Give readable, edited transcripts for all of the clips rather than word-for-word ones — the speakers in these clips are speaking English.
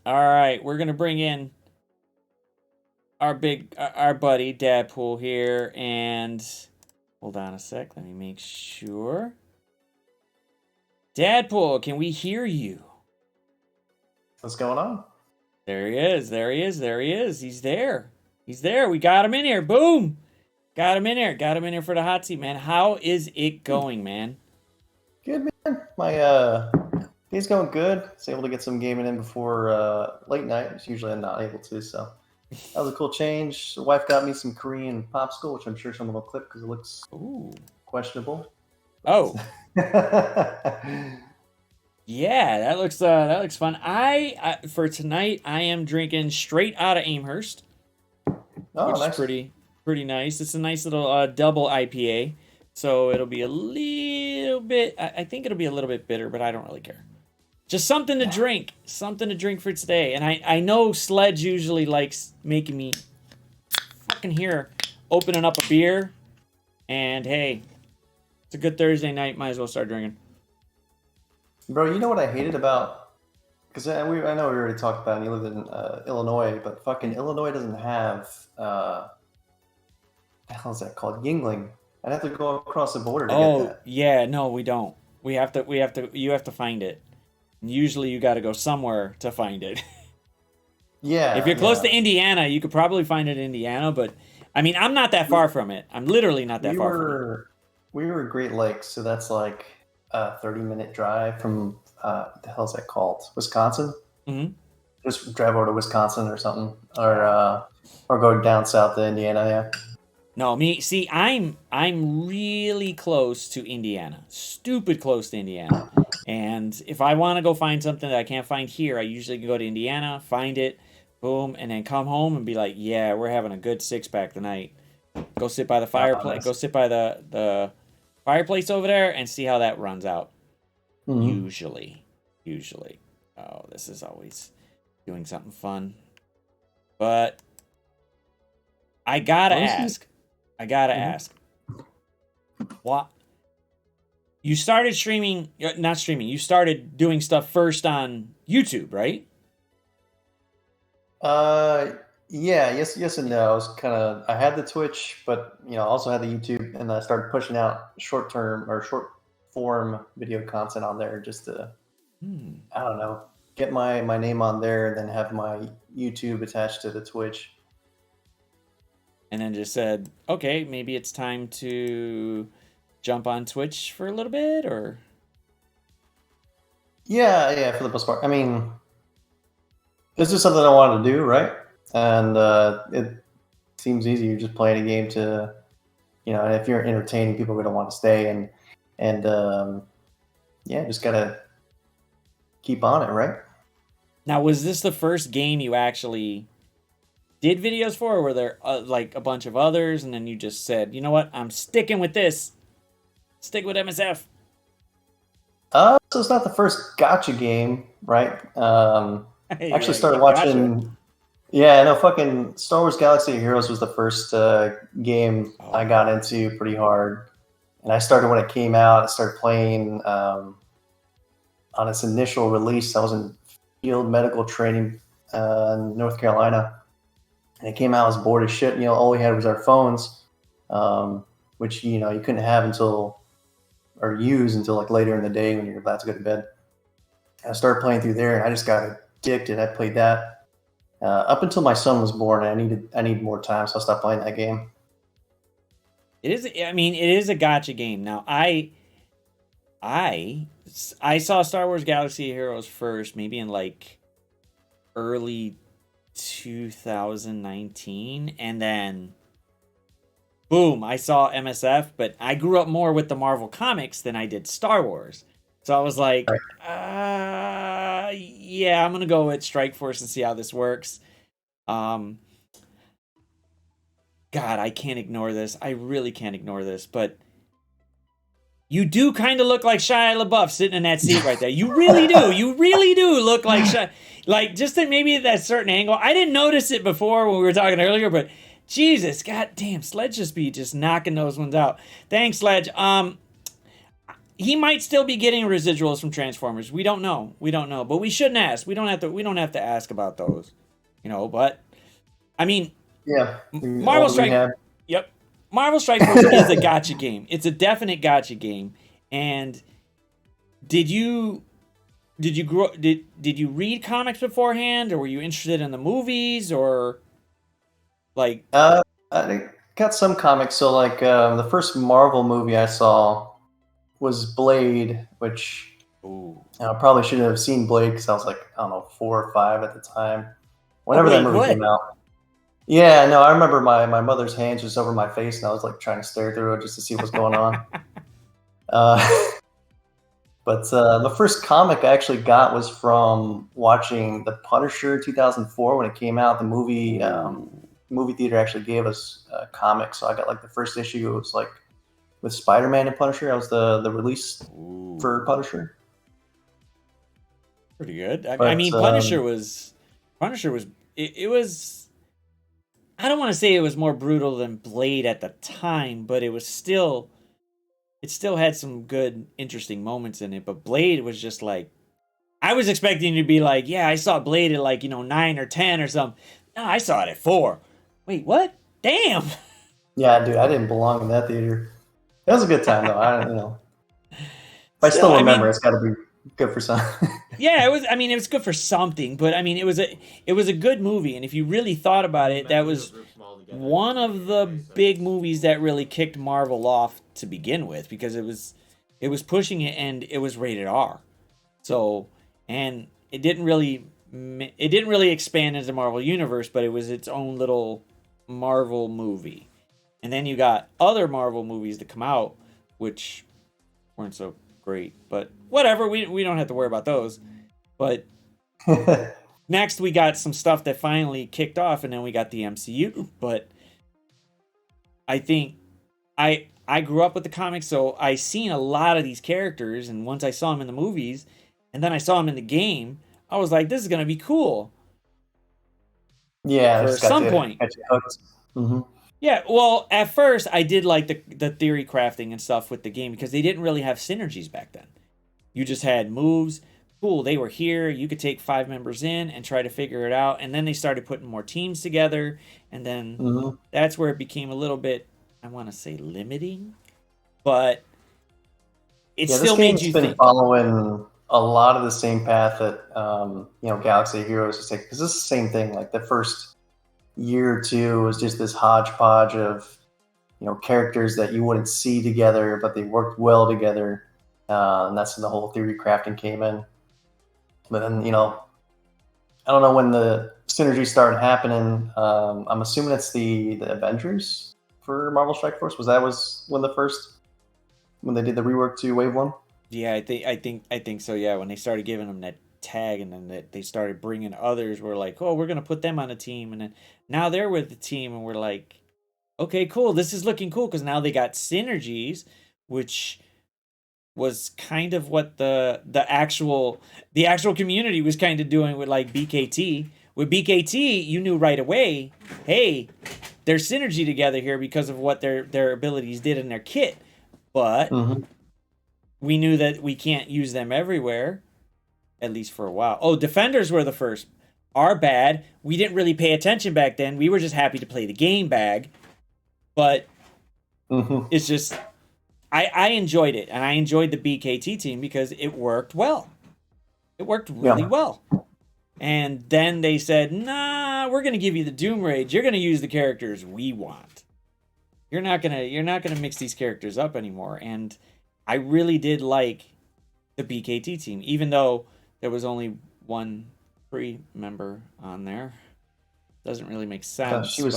All right, we're gonna bring in our buddy Dadpool here, and hold on a sec. Let me make sure. Dadpool, can we hear you? What's going on? There he is. There he is. There he is. He's there. He's there. We got him in here. Boom. Got him in here. Got him in here for the hot seat, man. How is it going, man? Good, man. My day's going good. I was able to get some gaming in before late night, which usually I'm not able to. So that was a cool change. The wife got me some Korean popsicle, which I'm sure someone will clip because it looks questionable. Oh. Yeah, that looks fun. I for tonight I am drinking straight out of Amherst, which nice. is pretty nice. It's a nice little double IPA, so it'll be a little bit. I think it'll be a little bit bitter, but I don't really care. Just something to drink for today. And I know Sledge usually likes making me fucking here opening up a beer, and hey, it's a good Thursday night. Might as well start drinking. Bro, you know what I hated about? Because I know we already talked about it, and you live in Illinois, but fucking Illinois doesn't have, what the hell is that called? Yingling. I'd have to go across the border to get that. Yeah, no, we don't. You have to find it. Usually you got to go somewhere to find it. Yeah. If you're close to Indiana, you could probably find it in Indiana, but I mean, I'm not that far from it. I'm literally not that far from it. We were at Great Lakes, so that's like a 30-minute drive from what the hell is that called? Wisconsin? Mm-hmm. Just drive over to Wisconsin or something, or go down south to Indiana. Yeah. No, I'm really close to Indiana. Stupid close to Indiana. And if I want to go find something that I can't find here, I usually go to Indiana, find it, boom, and then come home and be like, yeah, we're having a good six-pack tonight. Go sit by the fireplace. Go sit by the fireplace over there and see how that runs out. Mm-hmm. Usually. Oh, this is always doing something fun. But I gotta ask. What? You started streaming, not streaming, you started doing stuff first on YouTube, right? Yeah, yes and no. I had the Twitch, but I also had the YouTube, and I started pushing out short form video content on there just to, I don't know, get my name on there and then have my YouTube attached to the Twitch. And then just said, okay, maybe it's time to jump on Twitch for a little bit, or? Yeah, for the most part. I mean, this is something I wanted to do, right? And it seems easy. You're just playing a game to, and if you're entertaining, people are going to want to stay, and just gotta keep on it, right? Now, was this the first game you actually did videos for, or were there like a bunch of others, and then you just said, you know what, I'm sticking with this. Stick with MSF. So it's not the first gacha game, right? Actually started watching. Gotcha. Yeah, no, fucking Star Wars Galaxy of Heroes was the first game I got into pretty hard. And I started when it came out. I started playing on its initial release. I was in field medical training in North Carolina. And it came out, I was bored as shit. All we had was our phones, which, you couldn't have use until like later in the day when you're about to go to bed. And I started playing through there, and I just got addicted. I played that up until my son was born, and I needed more time, so I stopped playing that game. It is a gacha game. Now, I saw Star Wars Galaxy of Heroes first, maybe in like early 2019, and then boom, I saw MSF, but I grew up more with the Marvel comics than I did Star Wars. So I was like, yeah, I'm going to go with Strike Force and see how this works. God, I can't ignore this. I really can't ignore this, but you do kind of look like Shia LaBeouf sitting in that seat right there. You really do. You really do look like Shia. Like, just at maybe that certain angle. I didn't notice it before when we were talking earlier, but Jesus, god damn, Sledge just be knocking those ones out. Thanks, Sledge. he might still be getting residuals from Transformers. We don't know. We don't know, but we shouldn't ask. We don't have to. We don't have to ask about those, you know. But I mean, Yeah, Marvel Strike. Yep, Marvel Strike Force is a gotcha game. It's a definite gotcha game. And did you did you read comics beforehand, or were you interested in the movies, or like? I got some comics. So like the first Marvel movie I saw was Blade, which I probably shouldn't have seen Blade because I was like, I don't know, 4 or 5 at the time. Whenever that movie came out. Yeah, no, I remember my mother's hands just over my face, and I was like trying to stare through it just to see what's going on. But the first comic I actually got was from watching The Punisher 2004 when it came out. The movie theater actually gave us a comic, so I got like the first issue. It was like with Spider-Man and Punisher. That was the release for Punisher. Pretty good. I mean, Punisher was. It was. I don't want to say it was more brutal than Blade at the time, but it was still. It still had some good, interesting moments in it. But Blade was just like, I was expecting to be like, yeah, I saw Blade at like 9 or 10 or something. No, I saw it at 4. Wait, what? Damn. Yeah, dude, I didn't belong in that theater. It was a good time though. If I still remember, it's got to be good for something. Yeah, it was. I mean, it was good for something, but I mean, it was a good movie, and if you really thought about it, that was one of the big movies that really kicked Marvel off to begin with, because it was pushing it, and it was rated R. So, and it didn't really expand into the Marvel universe, but it was its own little Marvel movie. And then you got other Marvel movies that come out, which weren't so great, but whatever, we don't have to worry about those. But next we got some stuff that finally kicked off, and then we got the MCU. But I think I grew up with the comics, so I seen a lot of these characters, and once I saw them in the movies, and then I saw them in the game, I was like, this is gonna be cool. Yeah, for some point. Mm-hmm. Yeah, well, at first I did like the theory crafting and stuff with the game, because they didn't really have synergies back then. You just had moves. Cool, they were here. You could take 5 members in and try to figure it out. And then they started putting more teams together. And then that's where it became a little bit, I want to say, limiting. But it still made you think. This game's been following a lot of the same path that Galaxy of Heroes is taking. Because it's the same thing. Like the first year or two was just this hodgepodge of characters that you wouldn't see together, but they worked well together. And that's when the whole theory crafting came in. But then, I don't know when the synergy started happening. I'm assuming it's the Avengers for Marvel Strike Force. Was when they did the rework to Wave 1? Yeah, I think so. Yeah, when they started giving them that tag, and then they started bringing others, we're like, oh, we're gonna put them on a team, and then now they're with the team, and we're like, okay, cool. This is looking cool, because now they got synergies, which was kind of what the actual community was kind of doing with like BKT. With BKT, you knew right away, hey, there's synergy together here because of what their abilities did in their kit. But we knew that we can't use them everywhere, at least for a while. Oh, Defenders were the first. Our bad. We didn't really pay attention back then. We were just happy to play the game bag. But it's just... I enjoyed it, and I enjoyed the BKT team because it worked well. It worked really well. And then they said, nah, we're going to give you the Doom Rage. You're going to use the characters we want. You're not gonna mix these characters up anymore. And I really did like the BKT team, even though there was only one free member on there. Doesn't really make sense. She was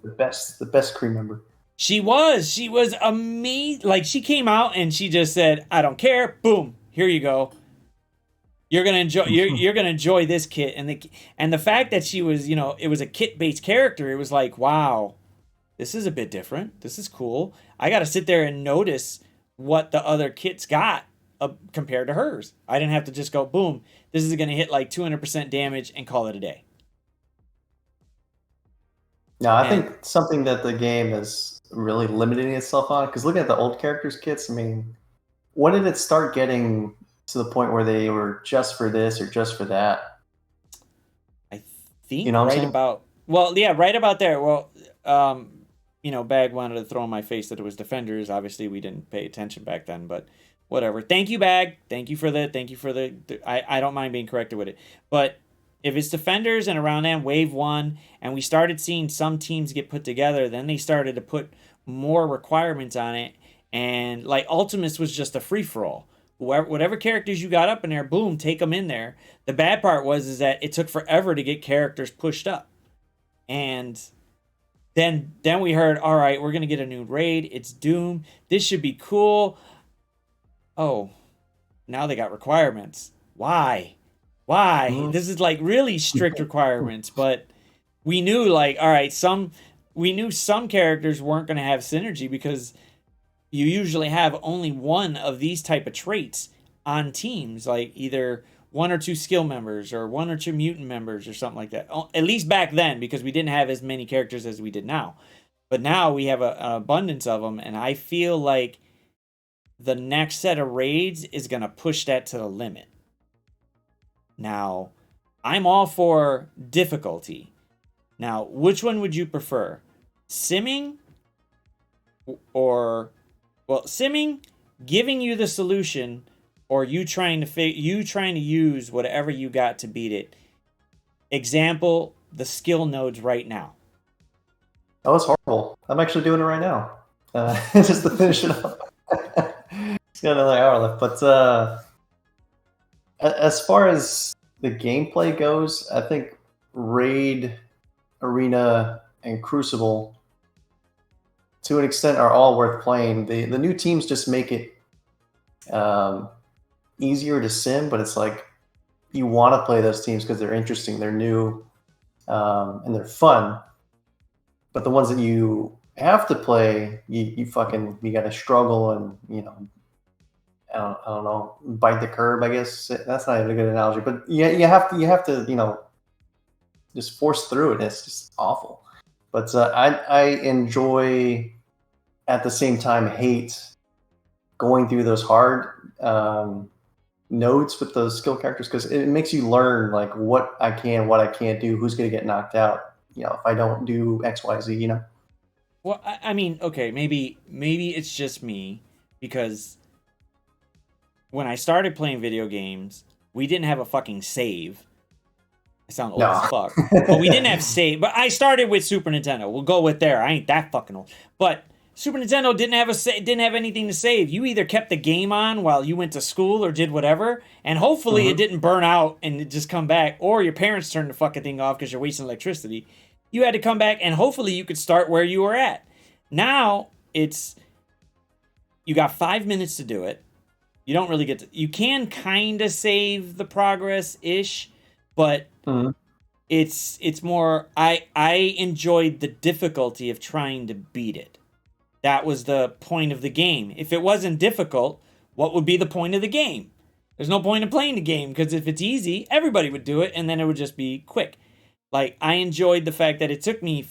the best crew member. She was amazing. Like, she came out and she just said, I don't care. Boom. Here you go. You're going to enjoy you're going to enjoy this kit, and the fact that she was, it was a kit-based character. It was like, wow. This is a bit different. This is cool. I got to sit there and notice what the other kits got compared to hers. I didn't have to just go, boom, this is going to hit like 200% damage and call it a day. No, I think something that the game is really limiting itself on, because looking at the old characters kits, I mean, when did it start getting to the point where they were just for this or just for that? I think right about there. Well, Bag wanted to throw in my face that it was Defenders. Obviously, we didn't pay attention back then, but whatever. Thank you, Bag. Thank you for the. I don't mind being corrected with it, but if it's Defenders and around then Wave 1, and we started seeing some teams get put together, then they started to put more requirements on it, and like Ultimates was just a free for all. Whatever characters you got up in there, boom, take them in there. The bad part is that it took forever to get characters pushed up, and then we heard, all right, we're gonna get a new raid. It's Doom. This should be cool. Oh, now they got requirements. Why? This is like really strict requirements, but we knew like, all right, we knew some characters weren't going to have synergy because you usually have only one of these type of traits on teams, like either 1 or 2 skill members or 1 or 2 mutant members or something like that. At least back then, because we didn't have as many characters as we did now. But now we have an abundance of them, and I feel like the next set of raids is going to push that to the limit. Now, I'm all for difficulty. Now, which one would you prefer? Simming simming, giving you the solution, or you trying to use whatever you got to beat it. Example, the skill nodes right now. Oh, it's horrible. I'm actually doing it right now. Just to finish it up. It's got another hour left. But as far as the gameplay goes, I think Raid, Arena, and Crucible, to an extent, are all worth playing. The new teams just make it easier to sim, but it's like you want to play those teams because they're interesting, they're new, and they're fun. But the ones that you have to play, you got to struggle and I don't know, bite the curb. I guess that's not even a good analogy, but yeah, you have to just force through it. It's just awful. But I enjoy, at the same time, hate going through those hard nodes with those skill characters, because it makes you learn like what I can't do, who's going to get knocked out, if I don't do X, Y, Z. Well, I mean, okay, maybe it's just me, because when I started playing video games, we didn't have a fucking save. I sound old as fuck. But we didn't have save. But I started with Super Nintendo. We'll go with there. I ain't that fucking old. But Super Nintendo didn't have anything to save. You either kept the game on while you went to school or did whatever, and hopefully it didn't burn out and it just come back, or your parents turned the fucking thing off because you're wasting electricity. You had to come back, and hopefully you could start where you were at. Now, you got 5 minutes to do it. You don't really get to... You can kind of save the progress-ish, but it's more... I enjoyed the difficulty of trying to beat it. That was the point of the game. If it wasn't difficult, what would be the point of the game? There's no point in playing the game, because if it's easy, everybody would do it, and then it would just be quick. Like, I enjoyed the fact that it took me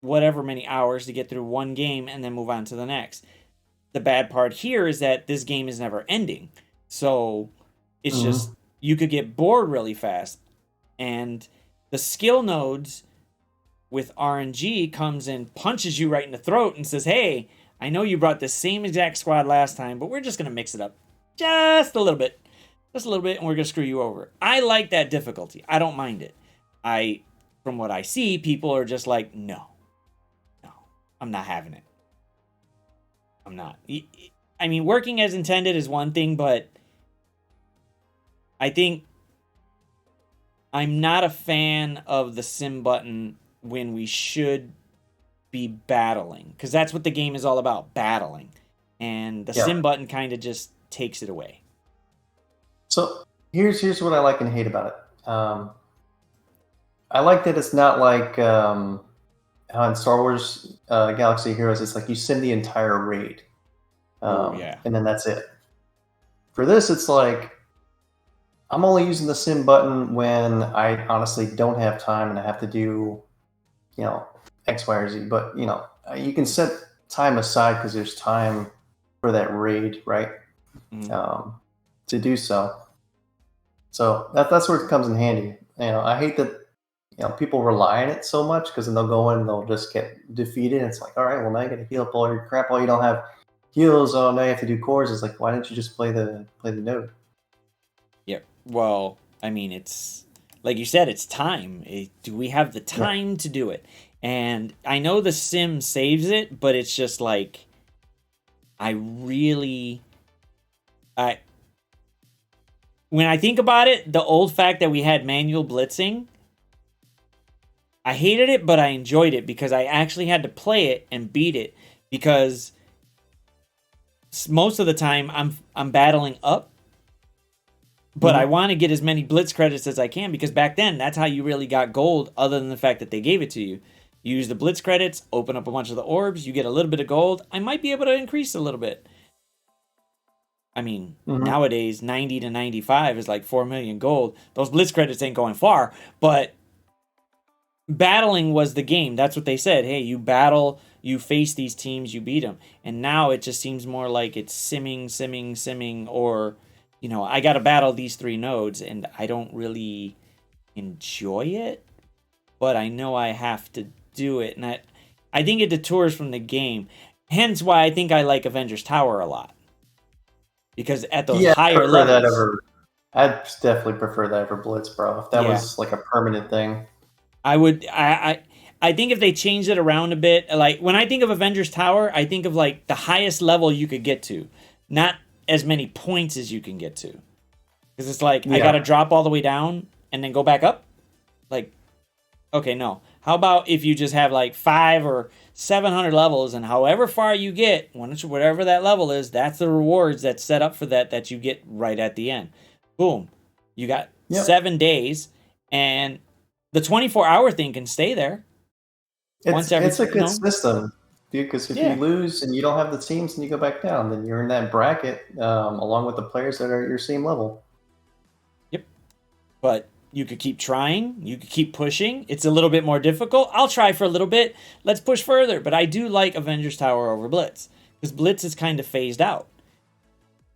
whatever many hours to get through one game and then move on to the next. The bad part here is that this game is never ending. So it's just, you could get bored really fast. And the skill nodes with RNG comes and punches you right in the throat and says, hey, I know you brought the same exact squad last time, but we're just going to mix it up just a little bit. Just a little bit, and we're going to screw you over. I like that difficulty. I don't mind it. From what I see, people are just like, no, I'm not having it. I'm not. I mean, working as intended is one thing, but I think I'm not a fan of the sim button when we should be battling, because that's what the game is all about, battling. And the sim button kind of just takes it away. So here's what I like and hate about it. I like that it's not like how in Star Wars Galaxy of Heroes, it's like you sim the entire raid. And then that's it. For this, it's like I'm only using the sim button when I honestly don't have time and I have to do, X, Y, or Z. But, you can set time aside because there's time for that raid, right? to do so. So that's where it comes in handy. I hate that people rely on it so much, because then they'll go in and they'll just get defeated. And it's like, all right, well, now you got to heal up all your crap. Oh, you don't have heals. Oh, now you have to do cores. It's like, why didn't you just play the node? Yeah. Well, I mean, it's like you said, it's time. Do we have the time to do it? And I know the sim saves it, but it's just like, when I think about it, the old fact that we had manual blitzing, I hated it, but I enjoyed it because I actually had to play it and beat it, because most of the time I'm battling up, but I want to get as many blitz credits as I can, because back then that's how you really got gold, other than the fact that they gave it to you. You use the blitz credits, open up a bunch of the orbs, you get a little bit of gold. I might be able to increase a little bit. I mean, nowadays 90 to 95 is like 4 million gold. Those blitz credits ain't going far, but battling was the game. That's what they said. Hey, you battle, you face these teams, you beat them. And now it just seems more like it's simming, or, I got to battle these 3 nodes, and I don't really enjoy it, but I know I have to do it. And I think it detours from the game. Hence why I think I like Avengers Tower a lot. Because at those higher levels... I'd definitely prefer that over Blitz, bro. If that was like a permanent thing. I think if they changed it around a bit, like when I think of Avengers Tower, I think of like the highest level you could get to, not as many points as you can get to. Because it's like, I got to drop all the way down and then go back up. Like, okay, no. How about if you just have like 500 or 700 levels, and however far you get, whatever that level is, that's the rewards that's set up for that you get right at the end. Boom. You got 7 days, and the 24-hour thing can stay there. It's a good system, because if you lose and you don't have the teams and you go back down, then you're in that bracket along with the players that are at your same level. Yep. But you could keep trying. You could keep pushing. It's a little bit more difficult. I'll try for a little bit. Let's push further. But I do like Avengers Tower over Blitz, because Blitz is kind of phased out.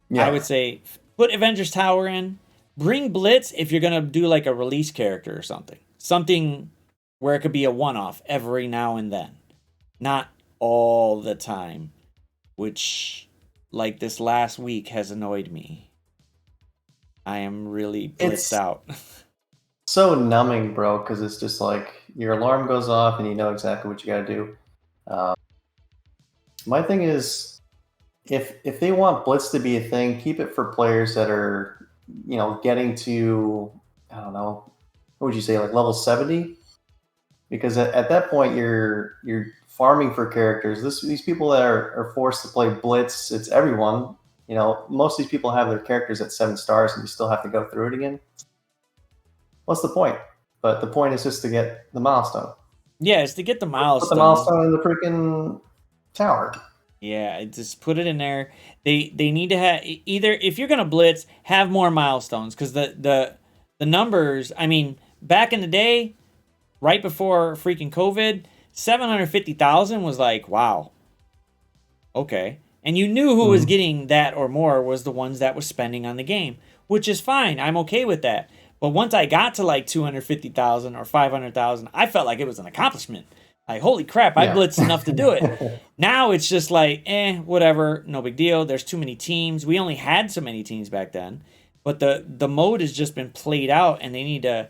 Yeah. I would say put Avengers Tower in. Bring Blitz if you're going to do like a release character or something. Something where it could be a one-off every now and then. Not all the time. Which, like this last week, has annoyed me. I am really blitzed out. So numbing, bro, because it's just like your alarm goes off and you know exactly what you got to do. My thing is, if they want Blitz to be a thing, keep it for players that are, getting to, I don't know, what would you say, like level 70? Because at that point you're farming for characters. These people that are forced to play Blitz, it's everyone. Most of these people have their characters at 7 stars, and you still have to go through it again. What's the point? But the point is just to get the milestone. Yeah, it's to get the milestone. Put the milestone in the freaking tower. Yeah, just put it in there. They need to have, either, if you're gonna blitz, have more milestones, because the numbers. I mean, back in the day, right before freaking COVID, 750,000 was like, wow. Okay, and you knew who was getting that or more was the ones that was spending on the game, which is fine. I'm okay with that. But once I got to like 250,000 or 500,000, I felt like it was an accomplishment. Like, holy crap, I blitzed enough to do it. Now it's just like, whatever, no big deal. There's too many teams. We only had so many teams back then. But the mode has just been played out, and they need to...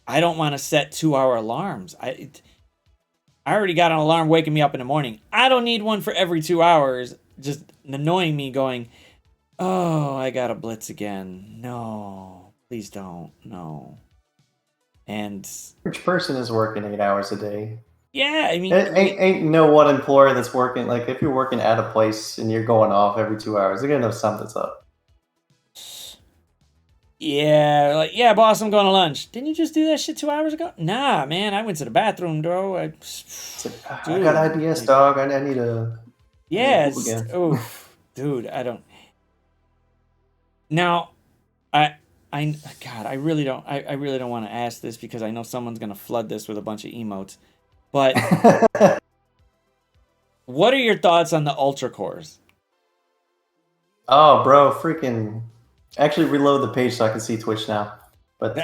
I don't want to set 2-hour alarms. I already got an alarm waking me up in the morning. I don't need one for every 2 hours, just annoying me going, oh, I got to blitz again. No, please don't. No. And which person is working 8 hours a day? Yeah, I mean, ain't no one employer that's working. Like, if you're working at a place and you're going off every 2 hours, they're gonna know something's up. Yeah, like, yeah, boss, I'm going to lunch. Didn't you just do that shit 2 hours ago? Nah, man, I went to the bathroom, bro. I got IBS, dog. I need a... Yeah, dude, I don't... Now, God, I really don't want to ask this, because I know someone's going to flood this with a bunch of emotes. But what are your thoughts on the Ultra Cores? Oh, bro, freaking! Actually, reload the page so I can see Twitch now. But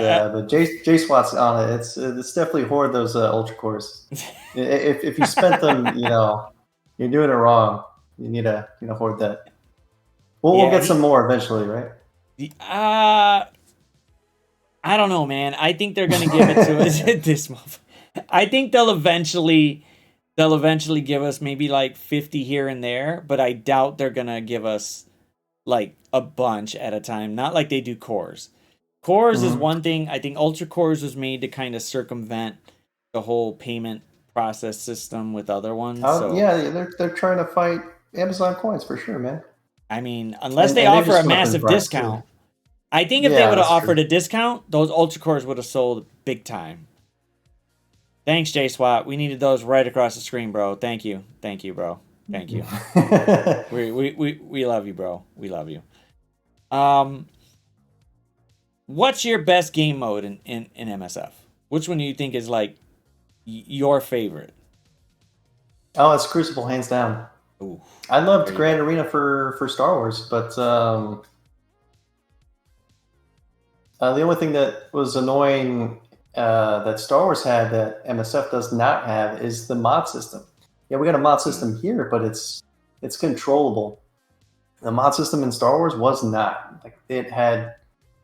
J SWAT's on it. It's definitely hoard those ultra cores. If you spent them, you're doing it wrong. You need to hoard that. We'll get some more eventually, right? I don't know, man. I think they're gonna give it to us this month. I think they'll eventually give us maybe like 50 here and there, but I doubt they're gonna give us like a bunch at a time. Not like they do cores. Cores is one thing. I think Ultra Cores was made to kind of circumvent the whole payment process system with other ones. So yeah, they're trying to fight Amazon coins for sure, man. I mean, unless they offer a massive discount. I think if they would have offered a discount, those Ultra Cores would have sold big time. Thanks, J-Swat. We needed those right across the screen, bro. Thank you. Thank you, bro. Thank you. we love you, bro. We love you. What's your best game mode in MSF? Which one do you think is like your favorite? Oh, it's Crucible, hands down. Ooh, I loved Grand Arena for Star Wars, but the only thing that was annoying that Star Wars had that MSF does not have is the mod system. Yeah, we got a mod system here, but it's controllable. The mod system in Star Wars was not. Like, it had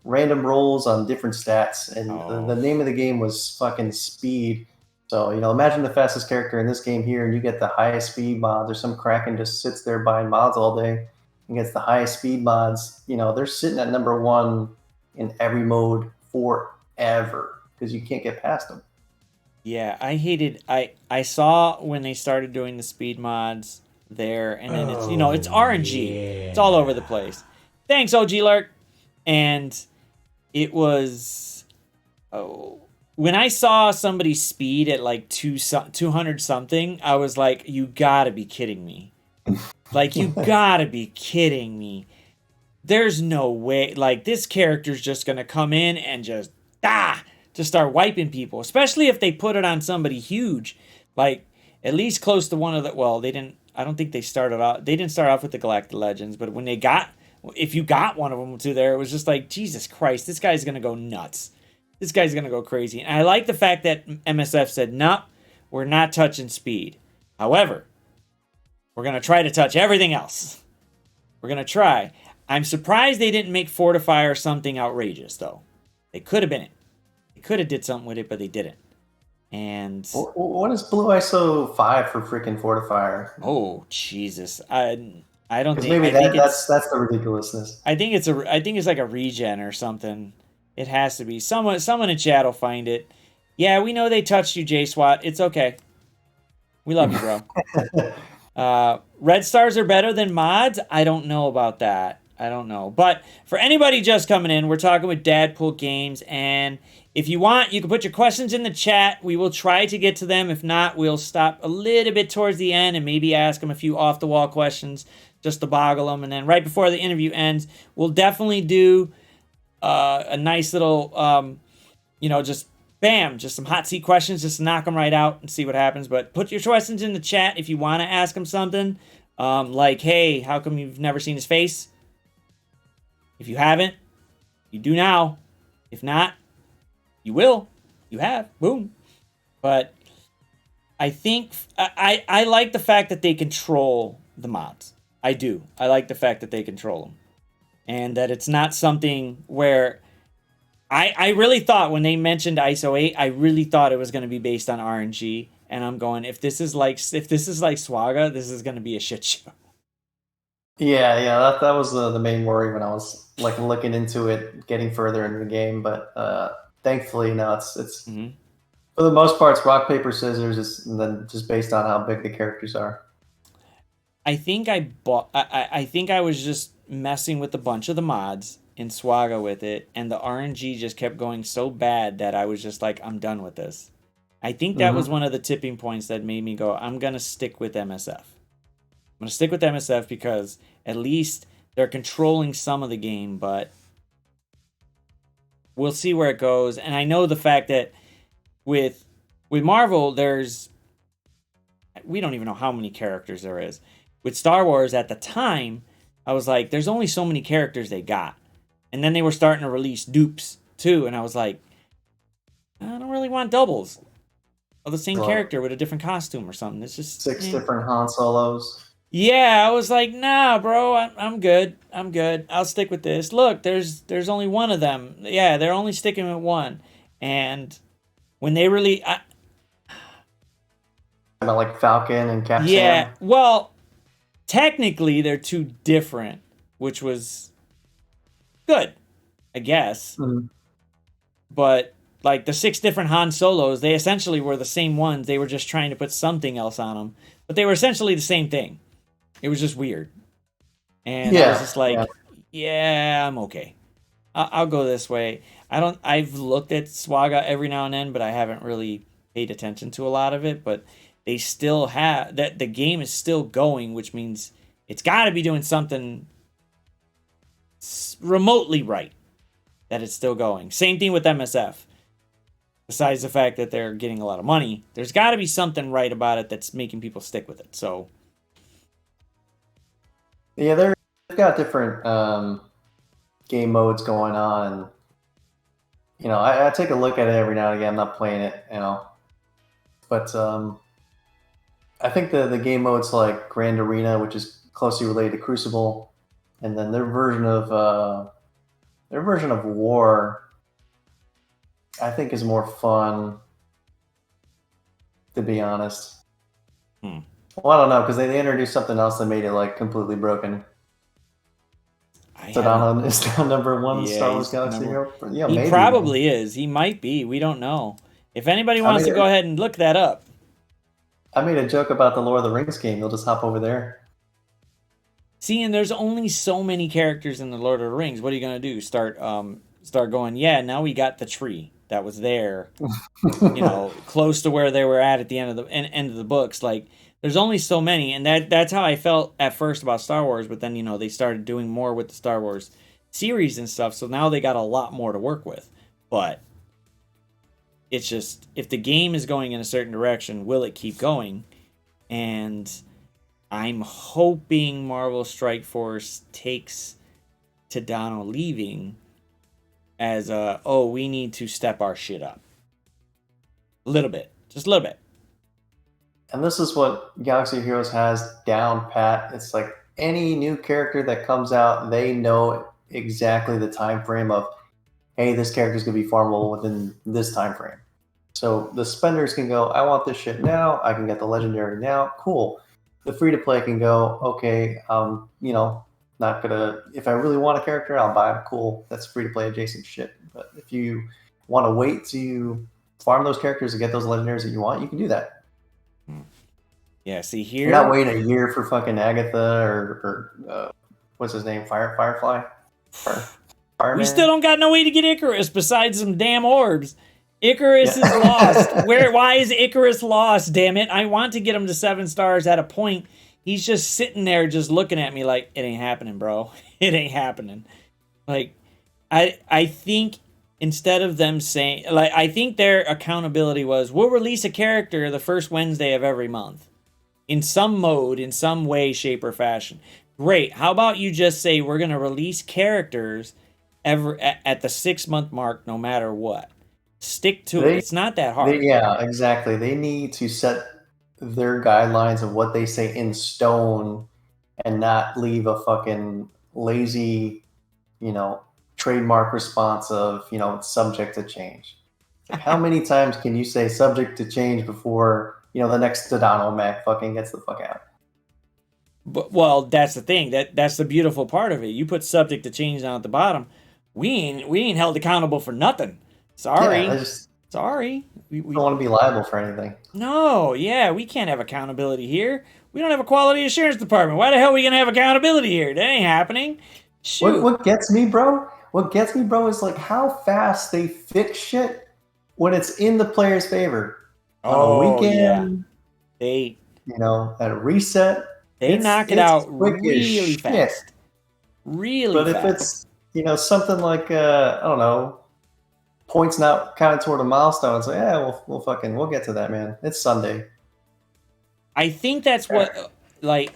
random rolls on different stats, and the name of the game was fucking speed. So, imagine the fastest character in this game here, and you get the highest speed mods, or some Kraken just sits there buying mods all day and gets the highest speed mods. They're sitting at number one in every mode forever because you can't get past them. Yeah, I hated. I saw when they started doing the speed mods there, and then it's RNG. Yeah. It's all over the place. Thanks, OG Lark. And it was when I saw somebody speed at like 200 something, I was like, you gotta be kidding me. Like, you gotta be kidding me. There's no way. Like, this character's just gonna come in and just start wiping people, especially if they put it on somebody huge, like at least close to one of the. Well, they didn't. I don't think they started off. They didn't start off with the Galactic Legends, but when they got, if you got one of them to there, it was just like, Jesus Christ, this guy's gonna go nuts. This guy's gonna go crazy. And I like the fact that MSF said, "Nope, we're not touching speed. However, we're gonna try to touch everything else. We're gonna try." I'm surprised they didn't make Fortifier something outrageous, though. They could have been it. They could have did something with it, but they didn't. And what is Blue ISO 5 for freaking Fortifier? Oh, Jesus! I don't think. Maybe that's the ridiculousness. I think it's like a regen or something. It has to be. Someone in chat will find it. Yeah, we know they touched you, J-Swat. It's okay. We love you, bro. Red stars are better than mods? I don't know about that. I don't know. But for anybody just coming in, we're talking with DadpoolGames, and if you want, you can put your questions in the chat. We will try to get to them. If not, we'll stop a little bit towards the end and maybe ask them a few off-the-wall questions just to boggle them. And then right before the interview ends, we'll definitely do a nice little, just bam, just some hot seat questions, just knock them right out and see what happens. But put your questions in the chat if you want to ask them something. Like, hey, how come you've never seen his face? If you haven't, you do now. If not, you will. You have. Boom. But I think I like the fact that they control the mods. I do. I like the fact that they control them. And that it's not something where I really thought when they mentioned ISO 8, I really thought it was going to be based on RNG. And I'm going, if this is like Swaga, this is going to be a shit show. Yeah, that was the main worry when I was like looking into it, getting further into the game. But thankfully, no, it's for the most part, it's rock paper scissors, and then just based on how big the characters are. I think I think I was just messing with a bunch of the mods in Swaga with it, and the RNG just kept going so bad that I was just like, I'm done with this. I think that was one of the tipping points that made me go, I'm gonna stick with MSF. I'm going to stick with MSF because at least they're controlling some of the game, but we'll see where it goes. And I know the fact that with Marvel, we don't even know how many characters there is. With Star Wars at the time, I was like, there's only so many characters they got. And then they were starting to release dupes too, and I was like, I don't really want doubles of the same character with a different costume or something. It's just 6 different Han Solos. Yeah, I was like, nah, bro, I'm good. I'm good. I'll stick with this. Look, there's only one of them. Yeah, they're only sticking with one. And when they really, About like Falcon and Cap yeah, Sam. well, technically they're two different, which was good, I guess. Mm-hmm. But like the 6 different Han Solos, they essentially were the same ones. They were just trying to put something else on them, but they were essentially the same thing. It was just weird. And I was just like, yeah, I'm okay. I'll go this way. I've looked at Swaga every now and then, but I haven't really paid attention to a lot of it. But they still have that the game is still going, which means it's got to be doing something remotely right that it's still going. Same thing with MSF. Besides the fact that they're getting a lot of money, there's got to be something right about it that's making people stick with it. So. Yeah, they've got different game modes going on. And, you know, I take a look at it every now and again. I'm not playing it, you know. But I think the game modes like Grand Arena, which is closely related to Crucible, and then their version of War, I think is more fun, to be honest. Well, I don't know, because they introduced something else that made it like completely broken. Tadano is now #1 Star Wars Galaxy Hero. Yeah, he maybe. Probably is. He might be. We don't know. If anybody wants to go ahead and look that up. I made a joke about the Lord of the Rings game. They'll just hop over there. See, and there's only so many characters in the Lord of the Rings. What are you gonna do? Start going? Yeah, now we got the tree that was there. You know, close to where they were at the end of the books. Like, there's only so many, and that's how I felt at first about Star Wars. But then, you know, they started doing more with the Star Wars series and stuff, so now they got a lot more to work with. But it's just, if the game is going in a certain direction, will it keep going? And I'm hoping Marvel Strike Force takes Tadano leaving as we need to step our shit up a little bit, just a little bit. And this is what Galaxy of Heroes has down pat. It's like any new character that comes out, they know exactly the time frame of, hey, this character's gonna be farmable within this time frame. So the spenders can go, I want this shit now. I can get the legendary now. Cool. The free to play can go, okay, you know, not gonna. If I really want a character, I'll buy it. Cool. That's free to play adjacent shit. But if you want to wait to farm those characters and get those legendaries that you want, you can do that. Yeah, see here. You're not waiting a year for fucking Agatha or what's his name? Firefly? We still don't got no way to get Icarus besides some damn orbs. Icarus is lost. Why is Icarus lost, damn it? I want to get him to 7 stars at a point. He's just sitting there just looking at me like, it ain't happening, bro. It ain't happening. Like, I think instead of them saying, like, I think their accountability was, we'll release a character the first Wednesday of every month. In some mode, in some way, shape, or fashion. Great. How about you just say, we're going to release characters at the 6-month mark, no matter what. Stick to it. It's not that hard. Yeah, exactly. They need to set their guidelines of what they say in stone and not leave a fucking lazy, you know, trademark response of, you know, it's subject to change. Like, how many times can you say subject to change before, you know, the next Tadano Mac fucking gets the fuck out? But, well, that's the thing. That's the beautiful part of it. You put subject to change down at the bottom. We ain't held accountable for nothing. Sorry. Yeah, sorry. We don't want to be liable for anything. No, yeah, we can't have accountability here. We don't have a quality assurance department. Why the hell are we going to have accountability here? That ain't happening. Shoot. What gets me, bro? What gets me, bro, is like how fast they fix shit when it's in the player's favor. On a weekend, yeah. You know, at a reset. They knock it out really fast. Really fast. But if it's, you know, something like, I don't know, points not counted toward a milestone, it's like, yeah, we'll get to that, man. It's Sunday. I think that's what, like,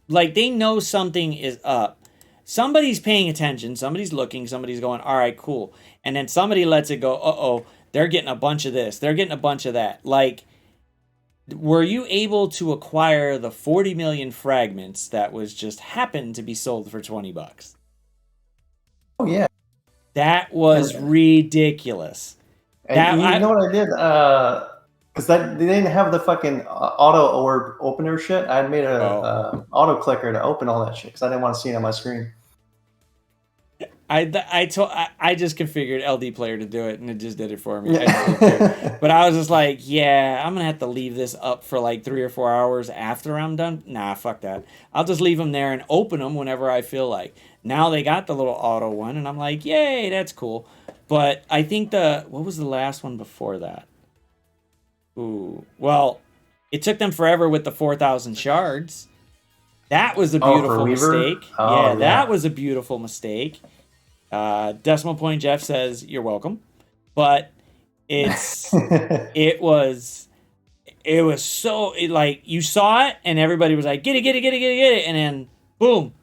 like they know something is up. Somebody's paying attention, somebody's looking, somebody's going, all right, cool. And then somebody lets it go, uh-oh, they're getting a bunch of this, they're getting a bunch of that. Like, were you able to acquire the 40 million fragments that was just happened to be sold for $20? Oh yeah. That was ridiculous. And you know what I did? Because they didn't have the fucking auto orb opener shit. I made a auto clicker to open all that shit because I didn't want to see it on my screen. I just configured LD Player to do it, and it just did it for me. But I was just like, yeah, I'm gonna have to leave this up for like 3 or 4 hours after I'm done. Nah, fuck that. I'll just leave them there and open them whenever I feel like. Now they got the little auto one, and I'm like, yay, that's cool. But I think what was the last one before that? Ooh, well, it took them forever with the 4,000 shards. That was a beautiful mistake. Yeah, that was a beautiful mistake. Decimal Point Jeff says you're welcome, but it was so like you saw it and everybody was like get it, and then boom.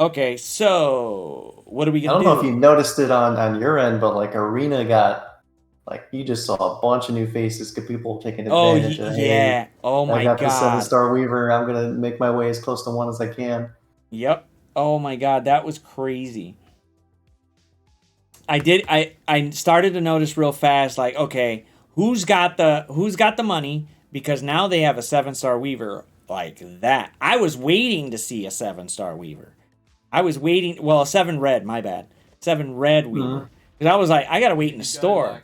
Okay, so what are we gonna do? I don't know if you noticed it on your end, but like Arena got like you just saw a bunch of new faces. Because people taking advantage of. Yeah. Oh my god. I got the 7-star Weaver. I'm gonna make my way as close to 1 as I can. Yep. Oh my god, that was crazy. I started to notice real fast, like, okay, who's got the money? Because now they have a 7-star Weaver like that. I was waiting to see a 7-star Weaver. I was waiting, well, a 7 red, my bad. 7 red Weaver. Because I was like, I gotta wait in the store.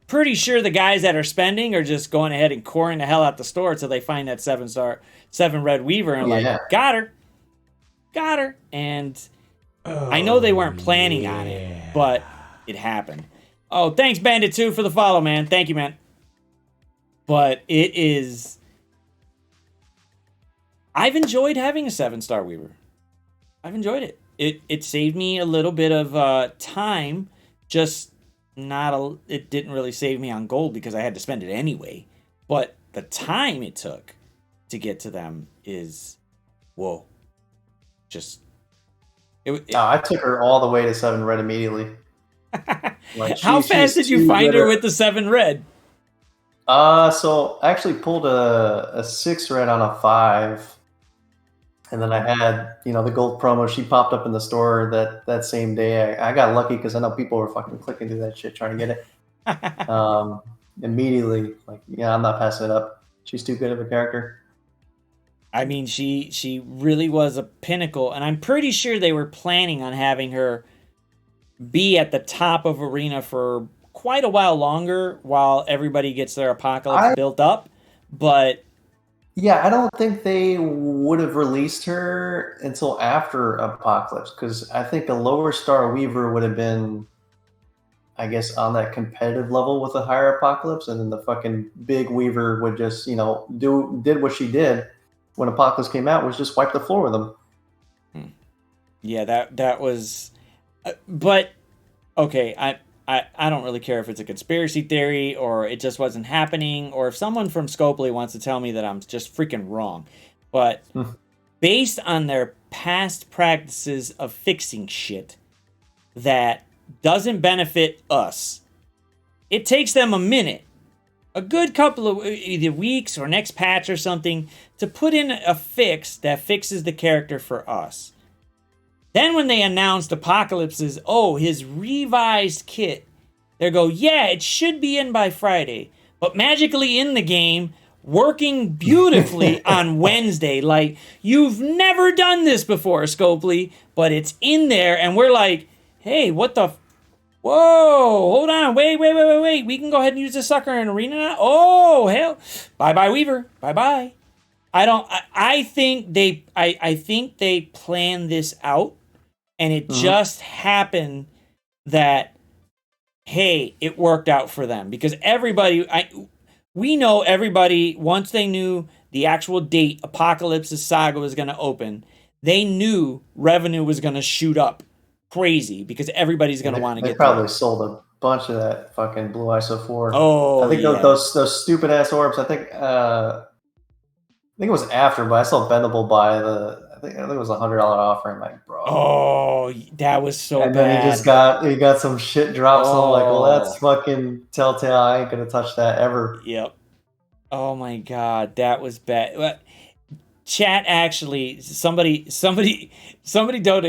Pretty sure the guys that are spending are just going ahead and coring the hell out the store until they find that 7 red Weaver and like, got her. And I know they weren't planning on it, but it happened. Oh, thanks, Bandit 2, for the follow, man. Thank you, man. But it is... I've enjoyed having a 7-star Weaver. I've enjoyed it. It saved me a little bit of time. Just it didn't really save me on gold because I had to spend it anyway. But the time it took to get to them is... Whoa. Just... I took her all the way to 7 red immediately. Like, how fast did you find her with the 7 red? So I actually pulled a 6 red on a 5, and then I had the gold promo. She popped up in the store that same day. I got lucky because I know people were fucking clicking through that shit trying to get it. Immediately, like, yeah, I'm not passing it up. She's too good of a character. I mean, she really was a pinnacle, and I'm pretty sure they were planning on having her be at the top of Arena for quite a while longer while everybody gets their apocalypse built up. But yeah, I don't think they would have released her until after Apocalypse, because I think a lower star Weaver would have been, I guess, on that competitive level with a higher Apocalypse, and then the fucking big Weaver would just did what she did when Apocalypse came out, was just wipe the floor with them. Yeah, that was... but, okay, I don't really care if it's a conspiracy theory or it just wasn't happening, or if someone from Scopely wants to tell me that I'm just freaking wrong. But based on their past practices of fixing shit that doesn't benefit us, it takes them a minute, a good couple of either weeks or next patch or something, to put in a fix that fixes the character for us. Then when they announced Apocalypse's, his revised kit, they go, yeah, it should be in by Friday, but magically in the game, working beautifully on Wednesday. Like, you've never done this before, Scopely, but it's in there, and we're like, hey, what the... Whoa, hold on, wait. We can go ahead and use this sucker in Arena now? Oh, hell. Bye-bye, Weaver. Bye-bye. I think they planned this out, and it just happened that, hey, it worked out for them. Because we know everybody, once they knew the actual date Apocalypse's Saga was going to open, they knew revenue was going to shoot up crazy because everybody's going to want to get. They probably sold a bunch of that fucking Blue ISO 4. Oh, I think those stupid ass orbs. I think think it was after, but I saw Bendable buy I think it was $100 offer. I'm like, bro. Oh, that was so and bad. And then he got some shit drops. So I'm like, well, that's Oh. fucking telltale. I ain't gonna touch that ever. Yep. Oh my god, that was bad. Chat actually, somebody donated.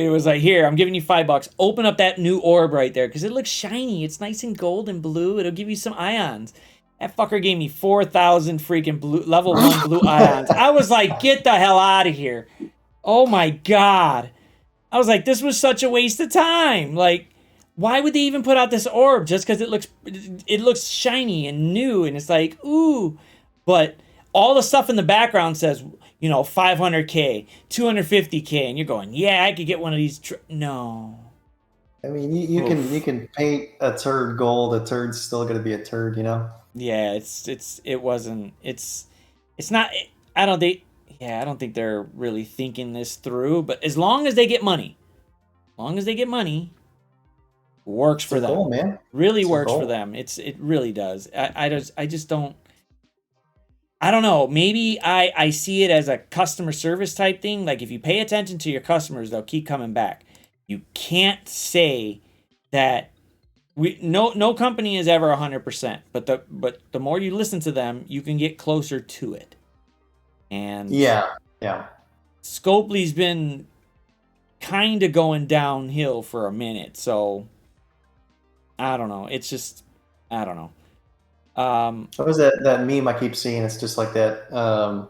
It was like, here, I'm giving you $5. Open up that new orb right there because it looks shiny. It's nice and gold and blue. It'll give you some ions. That fucker gave me 4,000 freaking blue level 1 blue ions. I was like, get the hell out of here. Oh my god. I was like, this was such a waste of time. Like, why would they even put out this orb just because it looks shiny and new and it's like, ooh. But all the stuff in the background says, you know, 500K, 250K, and you're going, yeah, I could get one of these. No. I mean, you can paint a turd gold. A turd's still gonna be a turd, you know. Yeah, it's not. I don't think they're really thinking this through. But as long as they get money, works for them. Goal, man. Really works for them. It really does. I just don't. I don't know. Maybe I see it as a customer service type thing. Like if you pay attention to your customers, they'll keep coming back. You can't say that no company is ever 100%, but the more you listen to them, you can get closer to it. And yeah. Scopely's been kind of going downhill for a minute, so I don't know. It's just I don't know. What was that meme I keep seeing? It's just like that. I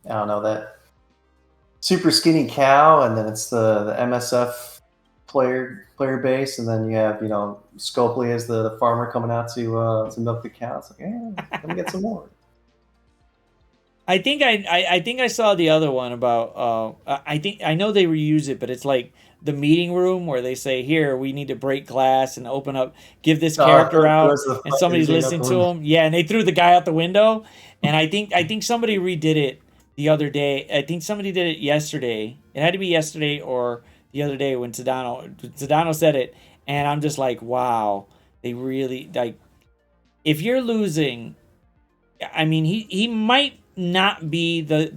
don't know, that super skinny cow, and then it's the MSF player base, and then you have, you know, Scopely as the farmer coming out to milk the cow. It's like, let me get some more. I think I saw the other one about I know they reuse it, but it's like the meeting room where they say, here, we need to break glass and open up, give this character out, and somebody's listening to him. Yeah, and they threw the guy out the window. And I think somebody redid it the other day. I think somebody did it yesterday. It had to be yesterday or the other day when Tadano said it. And I'm just like, wow, they really, like, if you're losing, I mean, he might not be the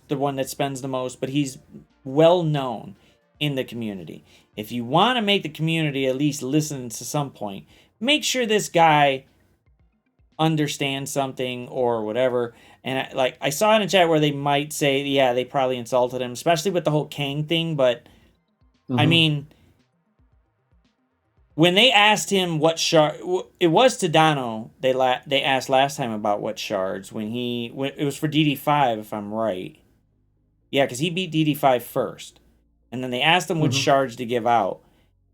one that spends the most, but he's well known in the community. If you want to make the community at least listen to some point, make sure this guy understands something or whatever. And I saw in a chat where they might say, yeah, they probably insulted him, especially with the whole Kang thing. But I mean, when they asked him what shard, it was Tadano. They asked last time about what shards when it was for DD5, if I'm right. Yeah, because he beat DD5 first. And then they asked him which shards to give out.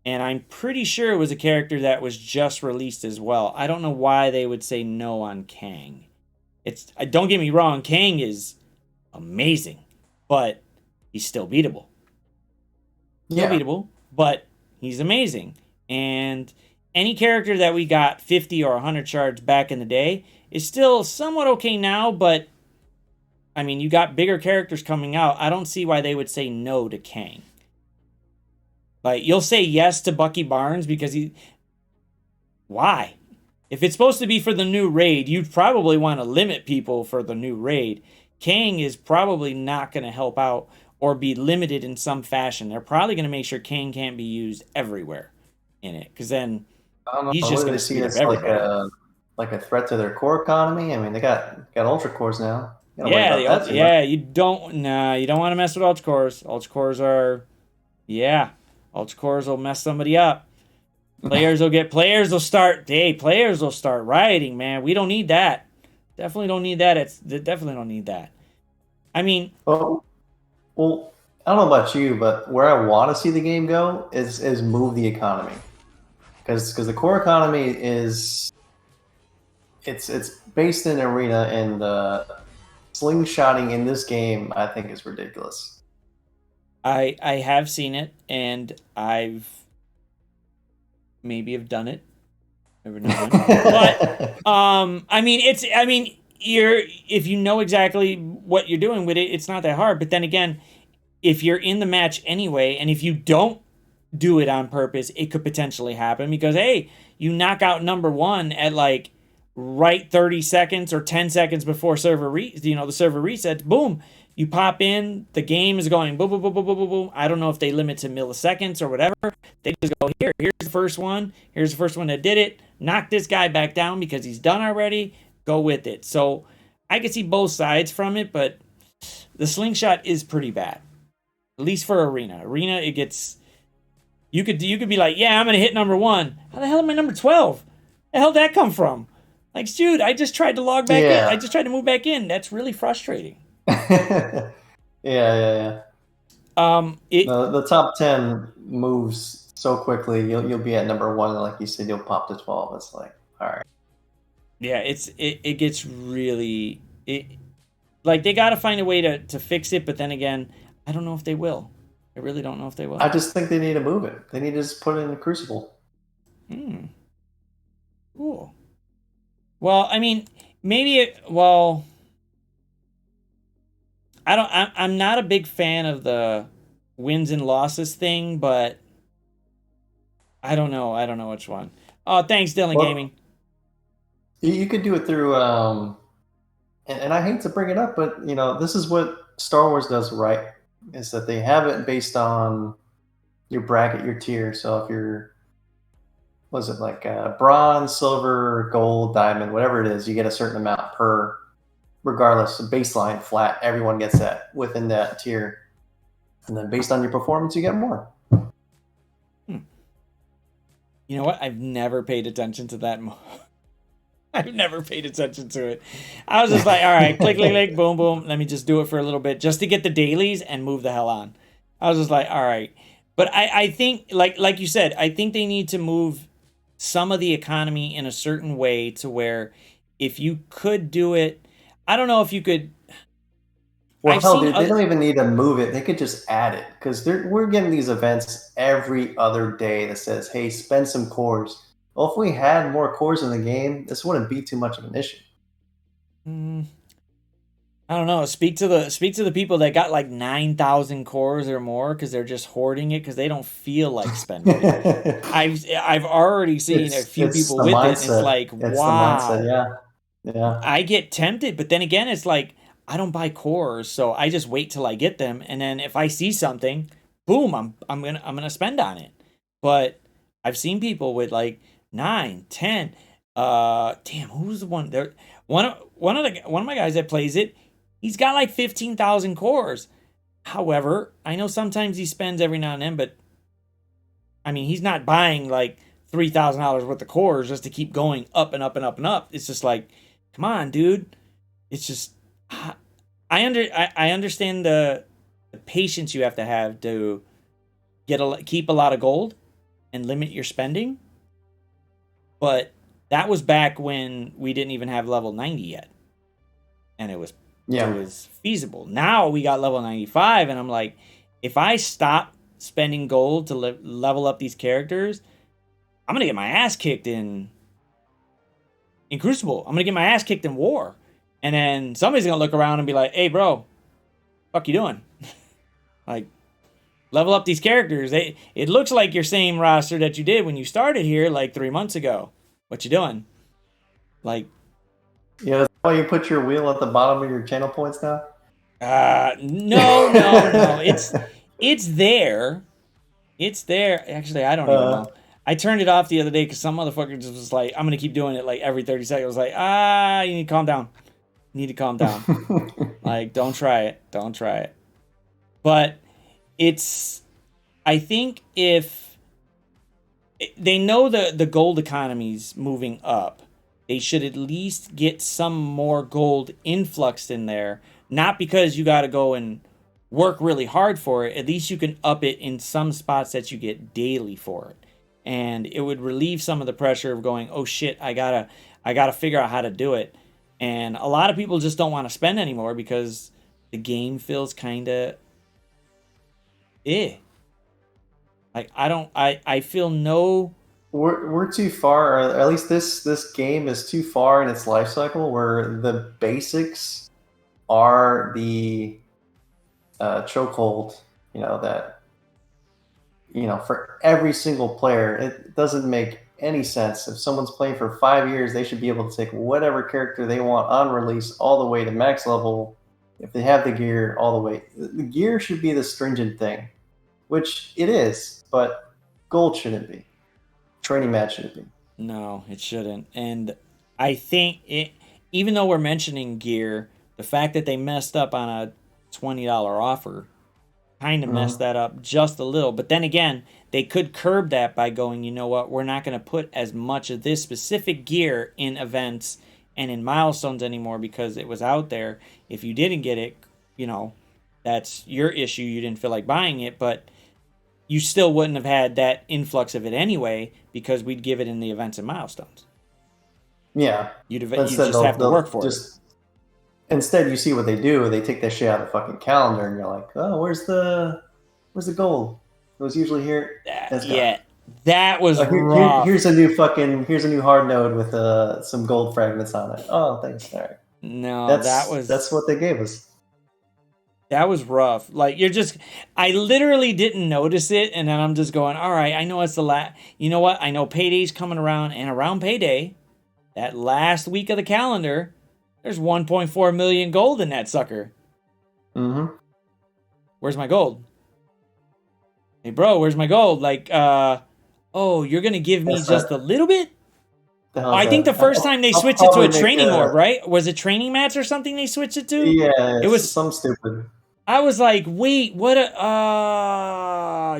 And I'm pretty sure it was a character that was just released as well. I don't know why they would say no on Kang. Don't get me wrong, Kang is amazing, but he's still beatable. Still beatable, but he's amazing. And any character that we got 50 or 100 shards back in the day is still somewhat okay now, but I mean, you got bigger characters coming out. I don't see why they would say no to Kang. Like, you'll say yes to Bucky Barnes because why? If it's supposed to be for the new raid, you'd probably want to limit people for the new raid. Kang is probably not going to help out or be limited in some fashion. They're probably going to make sure Kang can't be used everywhere in it, because then he's just going to see it like a threat to their core economy. I mean, they got ultra cores now. You don't want to mess with ultra cores. Ultra cores will mess somebody up. Players will start rioting, man. We don't need that. Definitely don't need that. Definitely don't need that. I mean, well, I don't know about you, but where I want to see the game go is move the economy, because the core economy is it's based in arena, and slingshotting in this game, I think, is ridiculous. I have seen it, and I've maybe have done it. Never know. But if you know exactly what you're doing with it, it's not that hard. But then again, if you're in the match anyway, and if you don't do it on purpose, it could potentially happen because, hey, you knock out number one at like right 30 seconds or 10 seconds before the server resets, boom, you pop in, the game is going boom, boom, boom, boom, boom, boom, boom. I don't know if they limit to milliseconds or whatever. They just go, here's the first one. Here's the first one that did it. Knock this guy back down because he's done already. Go with it. So I can see both sides from it, but the slingshot is pretty bad. At least for arena. Arena, it gets, you could be like, yeah, I'm gonna hit number 1. How the hell am I number 12? The hell did that come from? Like, dude, I just tried to log back in. I just tried to move back in. That's really frustrating. Yeah. The top 10 moves so quickly. You'll be at number 1, and like you said, you'll pop to 12. It's like, all right. Yeah, it gets really like they got to find a way to fix it, but then again, I don't know if they will. I really don't know if they will. I just think they need to move it. They need to just put it in the Crucible. Cool. Well, I mean, maybe well, I'm not a big fan of the wins and losses thing, but I don't know. I don't know which one. Oh, thanks, Dylan Gaming. You could do it through, and I hate to bring it up, but this is what Star Wars does right, is that they have it based on your bracket, your tier. So if you're, was it like bronze, silver, gold, diamond, whatever it is, you get a certain amount per, regardless of baseline, flat, everyone gets that within that tier. And then based on your performance, you get more. You know what? I've never paid attention to that. I've never paid attention to it. I was just like, all right, click, click, click, boom, boom. Let me just do it for a little bit just to get the dailies and move the hell on. I was just like, all right. But I think, like you said, I think they need to move some of the economy in a certain way to where if you could do it, I don't know if you could. Well, hell, dude, they don't even need to move it. They could just add it, because we're getting these events every other day that says, hey, spend some cores. Well, if we had more cores in the game, this wouldn't be too much of an issue. I don't know. Speak to the people that got like 9,000 cores or more because they're just hoarding it because they don't feel like spending it. I've already seen a few people with it. It's like, wow. The mindset, yeah. I get tempted, but then again, it's like I don't buy cores, so I just wait till I get them, and then if I see something, boom, I'm gonna spend on it. But I've seen people with like 9, 10. Damn, who's the one there? One of my guys that plays it, he's got like 15,000 cores. However, I know sometimes he spends every now and then, but I mean, he's not buying like $3,000 worth of cores just to keep going up and up and up and up. It's just like, come on, dude. It's just I understand the patience you have to keep a lot of gold and limit your spending. But that was back when we didn't even have level 90 yet. And it was feasible. Now we got level 95, and I'm like, if I stop spending gold to level up these characters, I'm going to get my ass kicked in Crucible. I'm going to get my ass kicked in War. And then somebody's going to look around and be like, hey, bro, fuck you doing? Like, level up these characters. It looks like your same roster that you did when you started here like 3 months ago. What you doing? Like, yeah, that's why you put your wheel at the bottom of your channel points now? No. It's there. It's there. Actually, I don't even know. I turned it off the other day because some motherfucker just was like, I'm going to keep doing it like every 30 seconds. I was like, you need to calm down. You need to calm down. Like, don't try it. Don't try it. But I think if they know the gold economy's moving up, they should at least get some more gold influxed in there. Not because you got to go and work really hard for it. At least you can up it in some spots that you get daily for it. And it would relieve some of the pressure of going, oh shit, I gotta figure out how to do it. And a lot of people just don't want to spend anymore because the game feels kind of like I feel no. We're too far, or at least this game is too far in its life cycle where the basics are the chokehold. That for every single player, it doesn't make any sense. If someone's playing for 5 years, they should be able to take whatever character they want on release all the way to max level. If they have the gear, all the way. The gear should be the stringent thing, which it is, but gold shouldn't be. Training match shouldn't be. No, it shouldn't. And I think even though we're mentioning gear, the fact that they messed up on a $20 offer kind of messed that up just a little. But then again, they could curb that by going, you know what, we're not going to put as much of this specific gear in events and in milestones anymore because it was out there. If you didn't get it, you know, that's your issue. You didn't feel like buying it, but you still wouldn't have had that influx of it anyway because we'd give it in the events and milestones. Yeah. You just have to work for it. Instead, you see what they do. They take that shit out of the fucking calendar, and you're like, "Oh, where's the gold? It was usually here." Yeah, that was rough. Here's a new hard node with some gold fragments on it. Oh, thanks. All right. No, that's what they gave us. That was rough. Like I literally didn't notice it, and then I'm just going, all right, I know it's the last. You know what? I know payday's coming around, and around payday, that last week of the calendar. There's 1.4 million gold in that sucker. Mm-hmm. Where's my gold? Hey, bro, where's my gold? Like, oh, you're going to give me just a little bit? I think the first time they switched it to a training orb, right? Was it training mats or something they switched it to? Yeah, it was some stupid. I was like, wait, what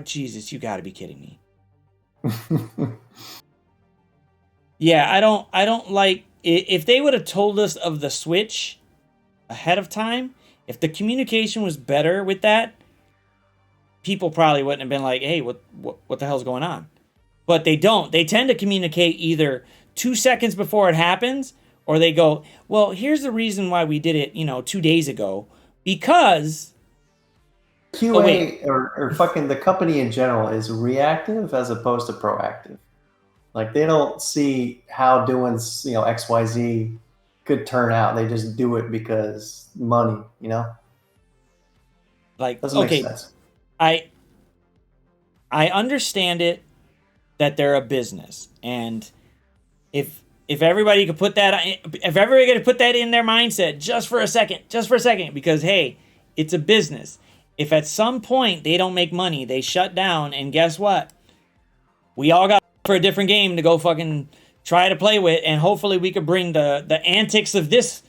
Jesus, you got to be kidding me. Yeah, I don't like... If they would have told us of the switch ahead of time, if the communication was better with that, people probably wouldn't have been like, hey, what the hell's going on? But they don't. They tend to communicate either 2 seconds before it happens, or they go, well, here's the reason why we did it, 2 days ago. Because... QA or fucking the company in general is reactive as opposed to proactive. Like, they don't see how doing, XYZ could turn out. They just do it because money, Like, doesn't make sense. I understand it that they're a business. And if everybody could put that, if everybody could put that in their mindset just for a second, because, hey, it's a business. If at some point they don't make money, they shut down, and guess what? We all got for a different game to go fucking try to play with, and hopefully we could bring the antics of this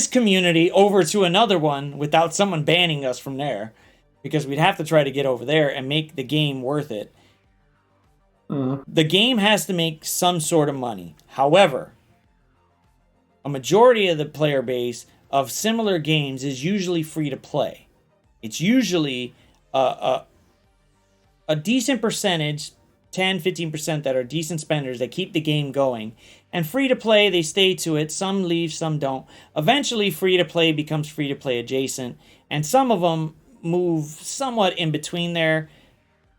community over to another one without someone banning us from there, because we'd have to try to get over there and make the game worth it. The game has to make some sort of money. However, a majority of the player base of similar games is usually free to play. It's usually a decent percentage, 10-15% that are decent spenders that keep the game going. And free to play, they stay to it. Some leave, some don't. Eventually, free to play becomes free to play adjacent, and some of them move somewhat in between there.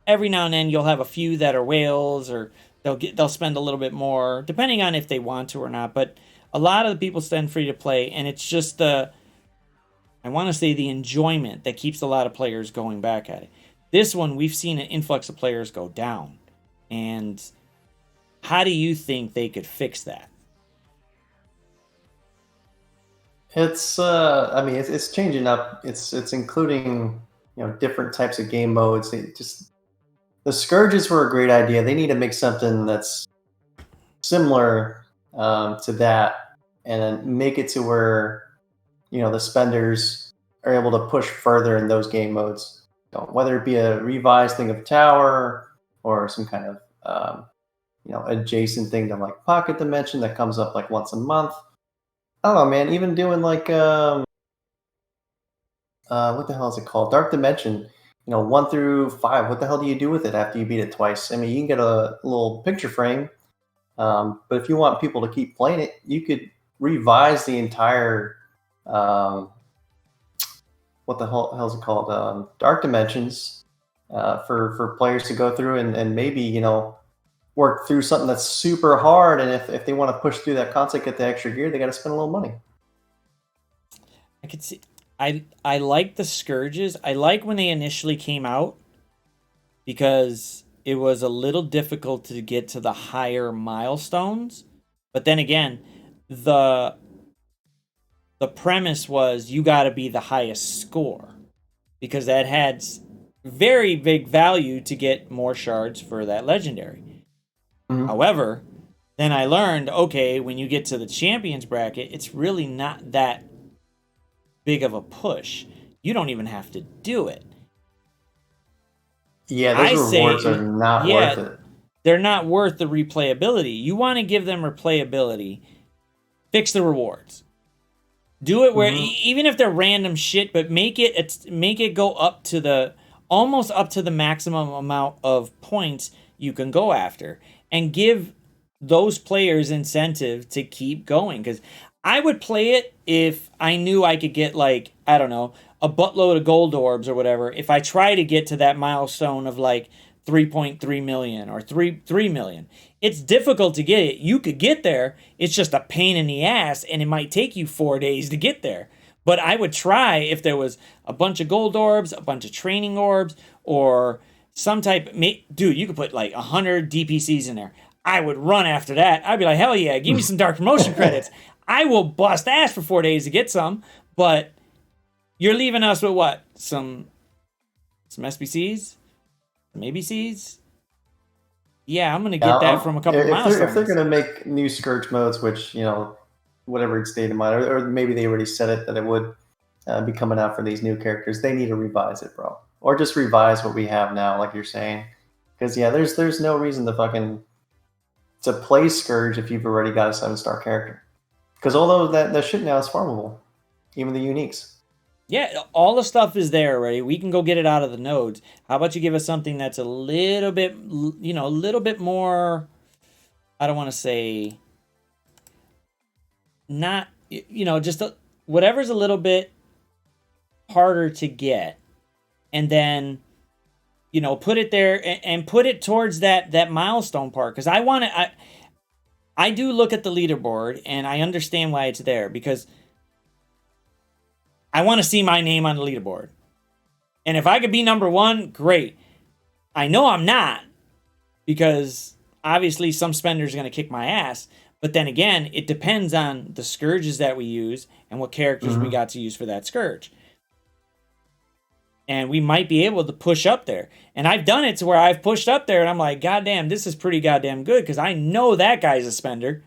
Every now and then, you'll have a few that are whales, or they'll spend a little bit more, depending on if they want to or not. But a lot of the people spend free to play, and it's just the enjoyment that keeps a lot of players going back at it. This one, we've seen an influx of players go down. And how do you think they could fix that? It's it's changing up. It's including different types of game modes. The Scourges were a great idea. They need to make something that's similar to that, and then make it to where the spenders are able to push further in those game modes. Whether it be a revised thing of Tower, or some kind of adjacent thing to like Pocket Dimension that comes up like once a month. I don't know, man. Even doing like what the hell is it called? Dark Dimension. 1 through 5. What the hell do you do with it after you beat it twice? I mean, you can get a little picture frame, but if you want people to keep playing it, you could revise the entire what the hell is it called? Dark Dimensions. For players to go through and maybe work through something that's super hard, and if they want to push through that concept, get the extra gear, they got to spend a little money. I could see. I like the Scourges. I like when they initially came out, because it was a little difficult to get to the higher milestones. But then again, the premise was you got to be the highest score because that had very big value to get more shards for that legendary. Mm-hmm. However, then I learned, okay, when you get to the champions bracket, it's really not that big of a push. You don't even have to do it. Yeah, those rewards are not worth it. They're not worth the replayability. You want to give them replayability. Fix the rewards. Do it where even if they're random shit, but make it go up to the almost up to the maximum amount of points you can go after, and give those players incentive to keep going. Because I would play it if I knew I could get, like, I don't know, a buttload of gold orbs or whatever. If I try to get to that milestone of like 3.3 million or 3 million, it's difficult to get it. You could get there. It's just a pain in the ass, and it might take you 4 days to get there. But I would try if there was a bunch of gold orbs, a bunch of training orbs, or some type. Dude, you could put like 100 DPCs in there. I would run after that. I'd be like, hell yeah, give me some dark promotion credits. I will bust ass for 4 days to get some, but you're leaving us with what? Some SBCs? Maybe C's? Yeah, I'm going to get that from a couple of milestones. If they're going to make new Scourge modes, which, you know, whatever it's stated in mind, or maybe they already said it that it would be coming out for these new characters, they need to revise it, bro. Or just revise what we have now, like you're saying. Because, yeah, there's no reason to play Scourge if you've already got a 7-star character. Because although that shit now is farmable, even the uniques. Yeah, all the stuff is there already. We can go get it out of the nodes. How about you give us something that's a little bit, you know, a little bit more, I don't want to say, not, you know, just whatever's a little bit harder to get. And then, you know, put it there and put it towards that milestone part. Because I do look at the leaderboard and I understand why it's there, because I want to see my name on the leaderboard. And if I could be number one, great. I know I'm not, because obviously some spenders are going to kick my ass. But then again, it depends on the scourges that we use and what characters we got to use for that scourge. And we might be able to push up there. And I've done it to where I've pushed up there and I'm like, goddamn, this is pretty goddamn good, because I know that guy's a spender.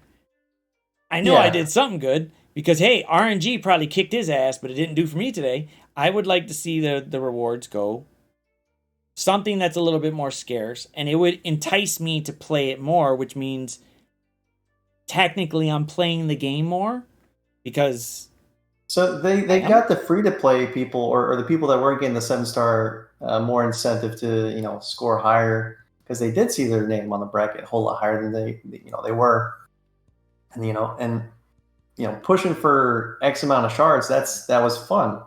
I know I did something good. Because, hey, RNG probably kicked his ass, but it didn't do for me today. I would like to see the rewards go something that's a little bit more scarce. And it would entice me to play it more, which means technically I'm playing the game more. Because... So they got the free-to-play people, or the people that weren't getting the 7-star more incentive to, you know, score higher. Because they did see their name on the bracket a whole lot higher than they were. And, you know, pushing for X amount of shards, that was fun.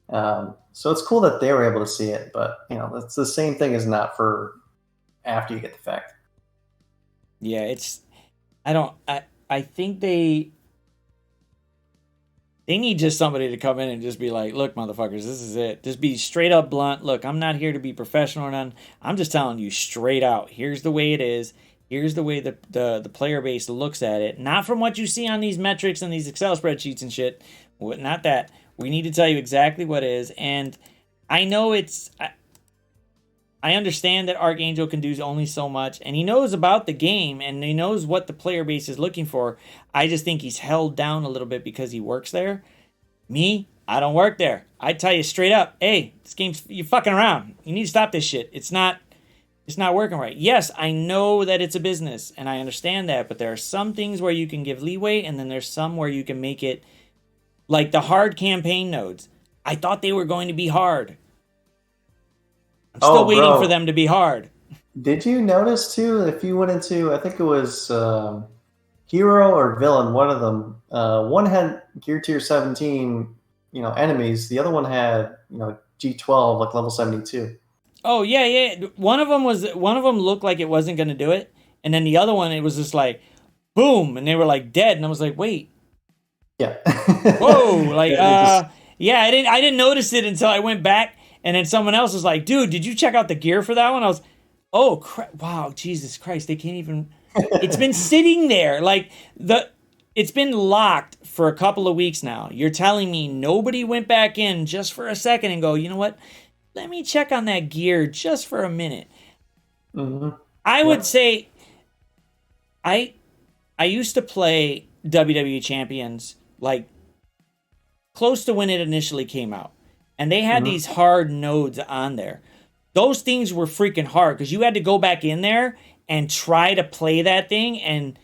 So it's cool that they were able to see it, but, you know, it's the same thing as not for after you get the fact. Yeah, I think they need just somebody to come in and just be like, look, motherfuckers, this is it. Just be straight up blunt. Look, I'm not here to be professional or none. I'm just telling you straight out. Here's the way it is. Here's the way the player base looks at it. Not from what you see on these metrics and these Excel spreadsheets and shit. Not that. We need to tell you exactly what it is. And I know I understand that Archangel can do only so much. And he knows about the game. And he knows what the player base is looking for. I just think he's held down a little bit because he works there. Me, I don't work there. I tell you straight up. Hey, this game's... You're fucking around. You need to stop this shit. It's not working right. Yes, I know that it's a business, and I understand that, but there are some things where you can give leeway, and then there's some where you can make it like the hard campaign nodes. I thought they were going to be hard. I'm still waiting for them to be hard. Did you notice, too, if you went into, I think it was Hero or Villain, one of them, one had Gear Tier 17, you know, enemies. The other one had, you know, G12, like level 72. Oh, yeah. One of them looked like it wasn't going to do it. And then the other one, it was just like, boom. And they were like dead. And I was like, wait. Yeah. Whoa. Like, yeah, I didn't notice it until I went back. And then someone else was like, dude, did you check out the gear for that one? I was, Oh, wow, Jesus Christ, they can't even. It's been sitting there like it's been locked for a couple of weeks now. You're telling me nobody went back in just for a second and go, you know what? Let me check on that gear just for a minute. I would say I used to play WWE Champions like close to when it initially came out. And they had these hard nodes on there. Those things were freaking hard because you had to go back in there and try to play that thing, and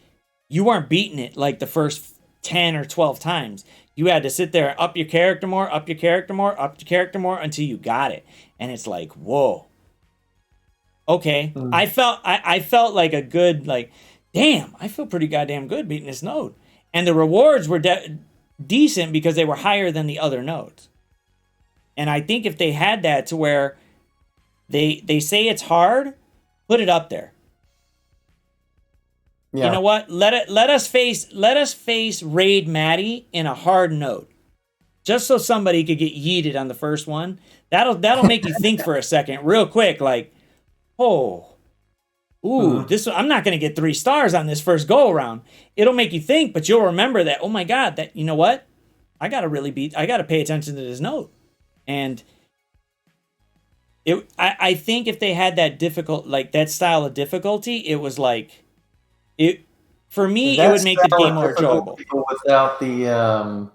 you weren't beating it like the first 10 or 12 times. You had to sit there, up your character more, up your character more, up your character more until you got it. And it's like, whoa. Okay. I felt like a good, like, damn, I feel pretty goddamn good beating this node. And the rewards were decent because they were higher than the other nodes. And I think if they had that to where they say it's hard, put it up there. Yeah. You know what? Let us face Raid Maddie in a hard node. Just so somebody could get yeeted on the first one. That'll make you think for a second, real quick, like, this I'm not gonna get 3 stars on this first go around. It'll make you think, but you'll remember that, oh my god, that you know what? I gotta pay attention to this node. And I think if they had that that style of difficulty, it was like for me, it would make the game more enjoyable. Without the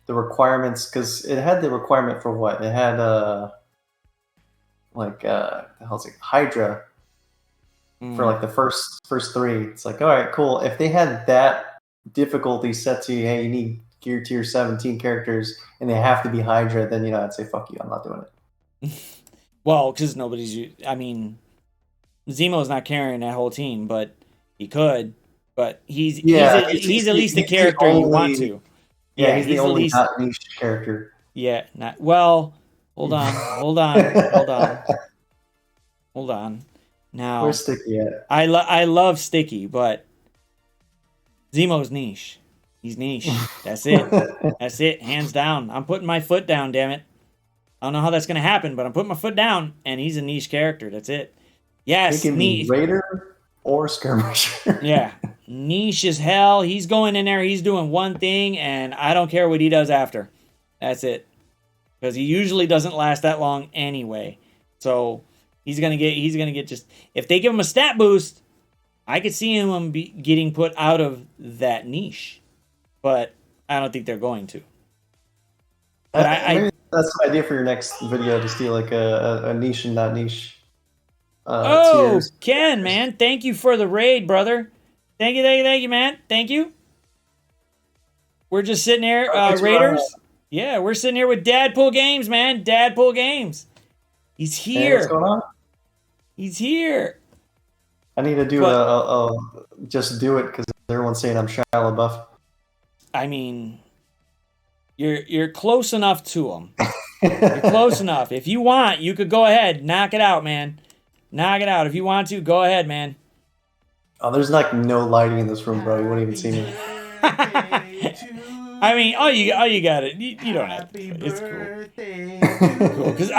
requirements, because it had the requirement for what? It had the hell's it? Hydra for like the first 3. It's like, all right, cool. If they had that difficulty set to you, hey, you need gear tier 17 characters and they have to be Hydra, then I'd say fuck you, I'm not doing it. Well, because Zemo's not carrying that whole team, but he could. But he's at least the character you want to. Yeah, he's the only not niche character. Yeah, not well. Hold on. Now, where's Sticky at? I love Sticky, but Zemo's niche. He's niche. That's it. That's it. Hands down. I'm putting my foot down. Damn it. I don't know how that's gonna happen, but I'm putting my foot down, and he's a niche character. That's it. Yes, he can be Raider or Skirmisher. Yeah, niche as hell. He's going in there. He's doing one thing, and I don't care what he does after. That's it, because he usually doesn't last that long anyway. So he's gonna get just, if they give him a stat boost, I could see him getting put out of that niche, but I don't think they're going to. But maybe that's the idea for your next video, just do like a niche and not niche. Tiers. Ken, man, thank you for the raid, brother. Thank you, man. Thank you. We're just sitting here, Raiders. Yeah, we're sitting here with DadpoolGames, man. DadpoolGames. He's here. Hey, what's going on? He's here. I need to do just do it because everyone's saying I'm Shia LaBeouf. I mean, you're close enough to him. You're close enough. If you want, you could go ahead, knock it out, man. Knock it out. If you want to, go ahead, man. Oh, there's like no lighting in this room, bro. You won't even see me. I mean, all you got it. You don't have to. It's cool. Because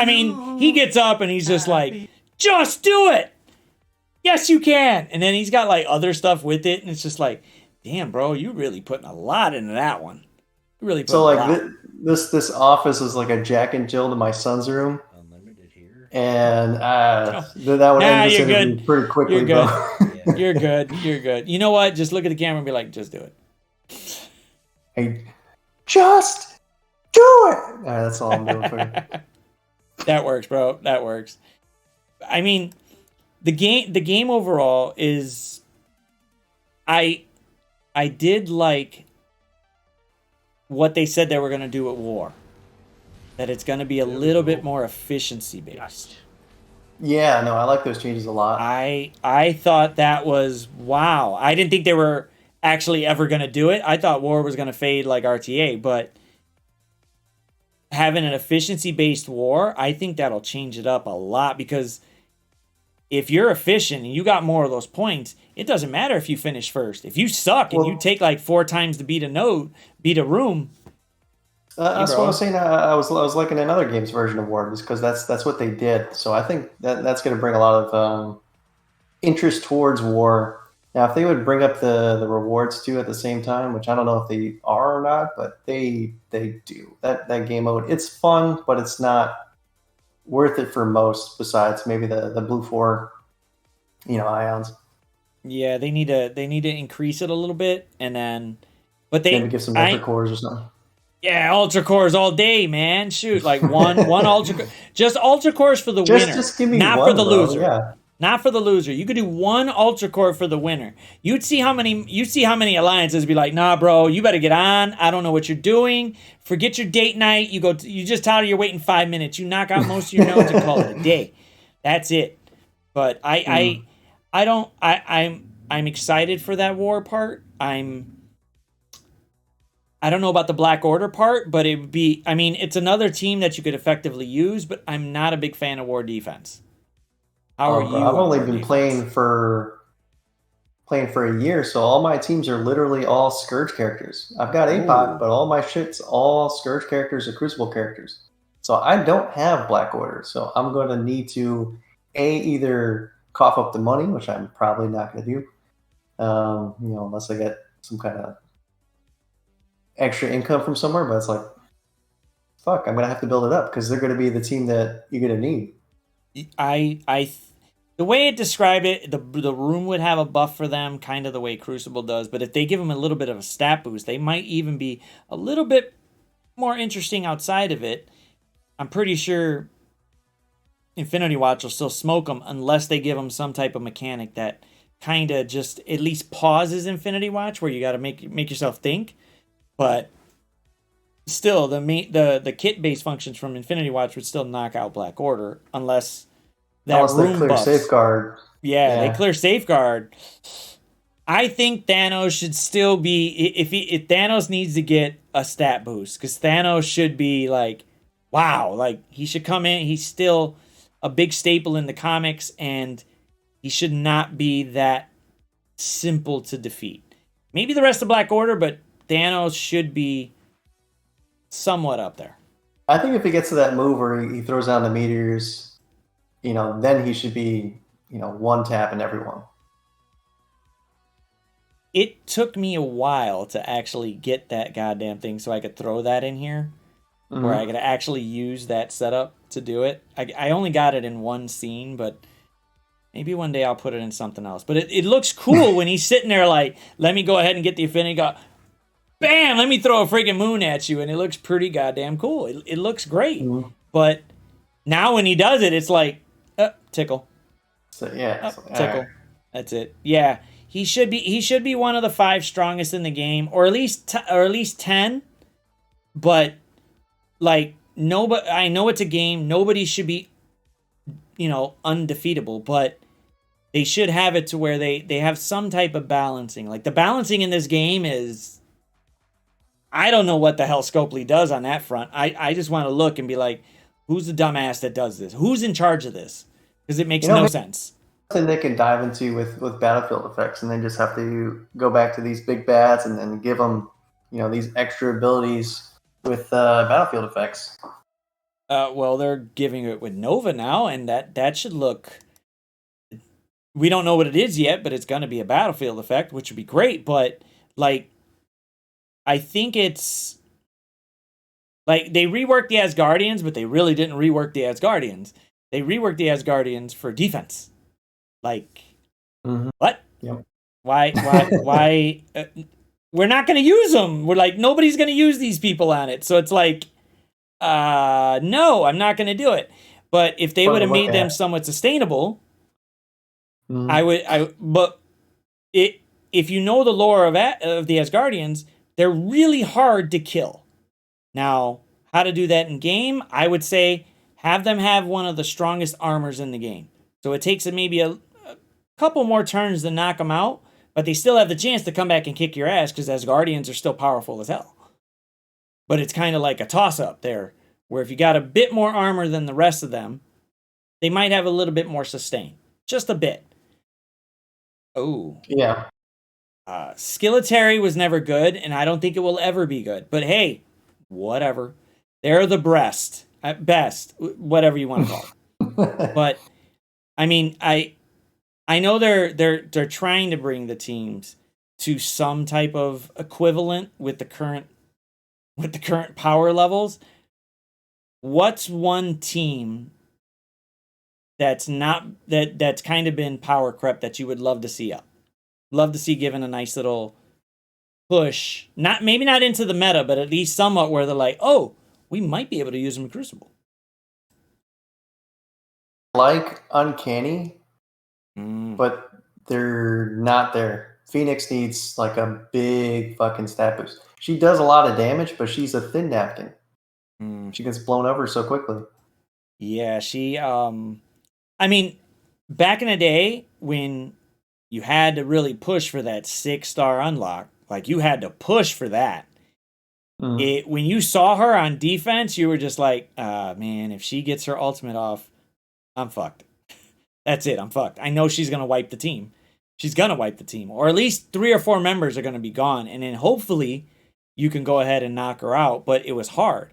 he gets up and he's just like, just do it. Yes, you can. And then he's got like other stuff with it, and it's just like, damn, bro, you really putting a lot into that one. You really. So like this office is like a Jack and Jill to my son's room. Unlimited here. And that would end this interview pretty quickly. You're good. Bro. You're good. You're good. You know what? Just look at the camera and be like, just do it. Hey, just do it. All right, that's all I'm doing for you. That works, bro. That works. I mean, the game overall is, I did like what they said they were going to do at War. That it's going to be a little bit more efficiency based. Yeah, no, I like those changes a lot. I thought that was, wow. I didn't think they were actually ever going to do it. I thought War was going to fade like RTA, but having an efficiency-based War, I think that'll change it up a lot, because if you're efficient and you got more of those points, it doesn't matter if you finish first. If you suck and you take like 4 times to beat a room. That's what I was saying. I was liking another game's version of War, because that's what they did. So I think that's going to bring a lot of interest towards war. Now, if they would bring up the rewards too at the same time, which I don't know if they are or not, but they do. That game mode, it's fun, but it's not worth it for most. Besides maybe the blue 4, ions. Yeah, they need to increase it a little bit, and then, but maybe give some ultra cores or something. Yeah, ultra cores all day, man. Shoot, like one ultra, just ultra cores for the winner. Just give me not one, for the bro. loser. Yeah. Not for the loser. You could do one ultra core for the winner. You'd see how many alliances be like, nah, bro, you better get on. I don't know what you're doing. Forget your date night. You just tell her you're waiting 5 minutes. You knock out most of your nodes and call it a day. That's it. But I'm excited for that war part. I don't know about the Black Order part, but it would be, it's another team that you could effectively use, but I'm not a big fan of war defense. How are you? I've only been playing for a year, so all my teams are literally all Scourge characters. I've got APOC, but all my shit's all Scourge characters or Crucible characters. So I don't have Black Order, so I'm going to need to either cough up the money, which I'm probably not going to do, unless I get some kind of extra income from somewhere. But it's like, fuck, I'm going to have to build it up because they're going to be the team that you're going to need. The way it described it, the room would have a buff for them, kind of the way Crucible does. But if they give them a little bit of a stat boost, they might even be a little bit more interesting outside of it. I'm pretty sure Infinity Watch will still smoke them unless they give them some type of mechanic that kind of just at least pauses Infinity Watch, where you got to make yourself think. But still, the kit-based functions from Infinity Watch would still knock out Black Order unless that room clear buffs. Safeguard. Yeah, they clear Safeguard. I think Thanos should still be, if Thanos needs to get a stat boost, because Thanos should be like, wow, like he should come in. He's still a big staple in the comics, and he should not be that simple to defeat. Maybe the rest of Black Order, but Thanos should be somewhat up there. I think if he gets to that move where he throws down the meteors, then he should be, one tapping everyone. It took me a while to actually get that goddamn thing so I could throw that in here, where I could actually use that setup to do it. I only got it in one scene, but maybe one day I'll put it in something else. But it looks cool when he's sitting there like, let me go ahead and get the Affinity God. Bam! Let me throw a freaking moon at you, and it looks pretty goddamn cool. It looks great. But now when he does it, it's like, tickle. So yeah, tickle. Right. That's it. Yeah, he should be one of the 5 strongest in the game, or at least 10. But like nobody, I know it's a game. Nobody should be, undefeatable, but they should have it to where they have some type of balancing. Like the balancing in this game is, I don't know what the hell Scopely does on that front. I just want to look and be like, who's the dumbass that does this? Who's in charge of this? Because it makes no sense. Something they can dive into with battlefield effects, and then just have to go back to these big bads and then give them, these extra abilities with battlefield effects. Well, they're giving it with Nova now, and that should look. We don't know what it is yet, but it's going to be a battlefield effect, which would be great. But like, I think it's like they reworked the Asgardians, but they really didn't rework the Asgardians. They reworked the Asgardians for defense. Like, what? Yep. Why? We're not going to use them. We're like, nobody's going to use these people on it. So it's like, no, I'm not going to do it. But if they would have made them somewhat sustainable, but if you know the lore of the Asgardians, they're really hard to kill. Now, how to do that in game? I would say have them have one of the strongest armors in the game. So it takes maybe a couple more turns to knock them out, but they still have the chance to come back and kick your ass because Asgardians are still powerful as hell. But it's kind of like a toss-up there, where if you got a bit more armor than the rest of them, they might have a little bit more sustain. Just a bit. Oh. Yeah. Skilletary was never good, and I don't think it will ever be good. But hey, whatever. They're the best. Whatever you want to call it. But, I mean, I know they're trying to bring the teams to some type of equivalent with the current power levels. What's one team that's not that's kind of been power crept that you would love to see up? Love to see given a nice little push. Not maybe not into the meta, but at least somewhat where they're like, oh, we might be able to use them in Crucible. Like Uncanny, but they're not there. Phoenix needs like a big fucking stat boost. She does a lot of damage, but she's a thin napkin. She gets blown over so quickly. Yeah, she I mean, back in the day when you had to really push for that 6-star unlock, like you had to push for that. When you saw her on defense, you were just like, man, if she gets her ultimate off, I'm fucked. That's it, I'm fucked. I know she's gonna wipe the team. She's gonna wipe the team. Or at least 3 or 4 members are gonna be gone. And then hopefully you can go ahead and knock her out. But it was hard.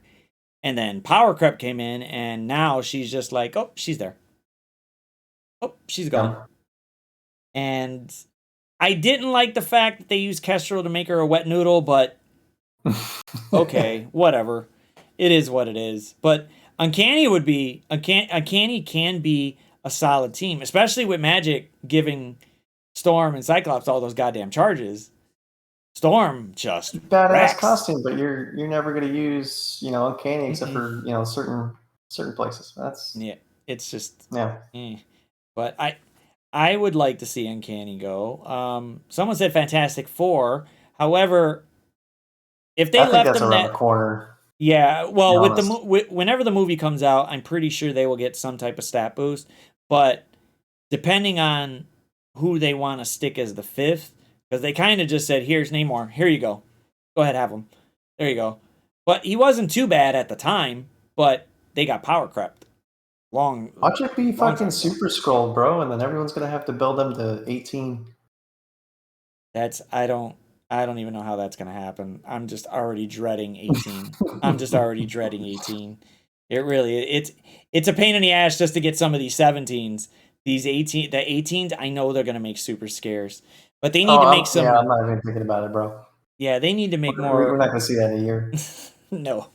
And then Power Creep came in, and now she's just like, oh, she's there. Oh, she's gone. Yeah. And I didn't like the fact that they used Kestrel to make her a wet noodle, but okay, whatever. It is what it is. But Uncanny can be a solid team, especially with Magic giving Storm and Cyclops all those goddamn charges. Storm just badass wrecks. Costume, but you're never gonna use Uncanny except for certain places. That's it's just yeah. But I would like to see Uncanny go. Someone said Fantastic Four. However, if they left that's them around the corner. Yeah, well, whenever the movie comes out, I'm pretty sure they will get some type of stat boost. But depending on who they want to stick as the 5th, because they kind of just said, here's Namor. Here you go. Go ahead, have him. There you go. But he wasn't too bad at the time, but they got power crept. Watch it be fucking Super Scroll, bro, and then everyone's going to have to build them to 18. I don't even know how that's going to happen. I'm just already dreading 18. I'm just already dreading 18. It really, it's a pain in the ass just to get some of these 17s. These 18s, I know they're going to make super scarce. But they need to make some... Yeah, I'm not even thinking about it, bro. Yeah, they need to make more... We're not going to see that in a year. No.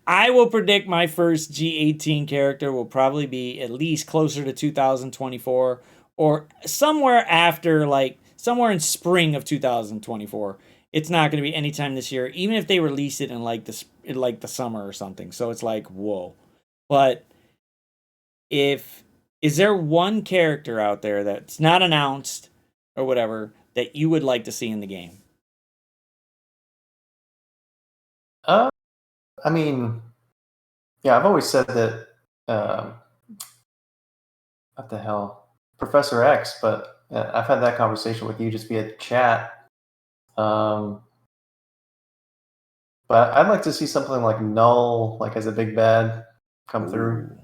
I will predict my first G18 character will probably be at least closer to 2024 or somewhere after, like, somewhere in spring of 2024. It's not going to be anytime this year, even if they release it in like the summer or something. So it's like, whoa. But is there one character out there that's not announced or whatever that you would like to see in the game? I mean, yeah, I've always said that. What the hell, Professor X? But I've had that conversation with you just via chat. But I'd like to see something like Null, like as a big bad, come through.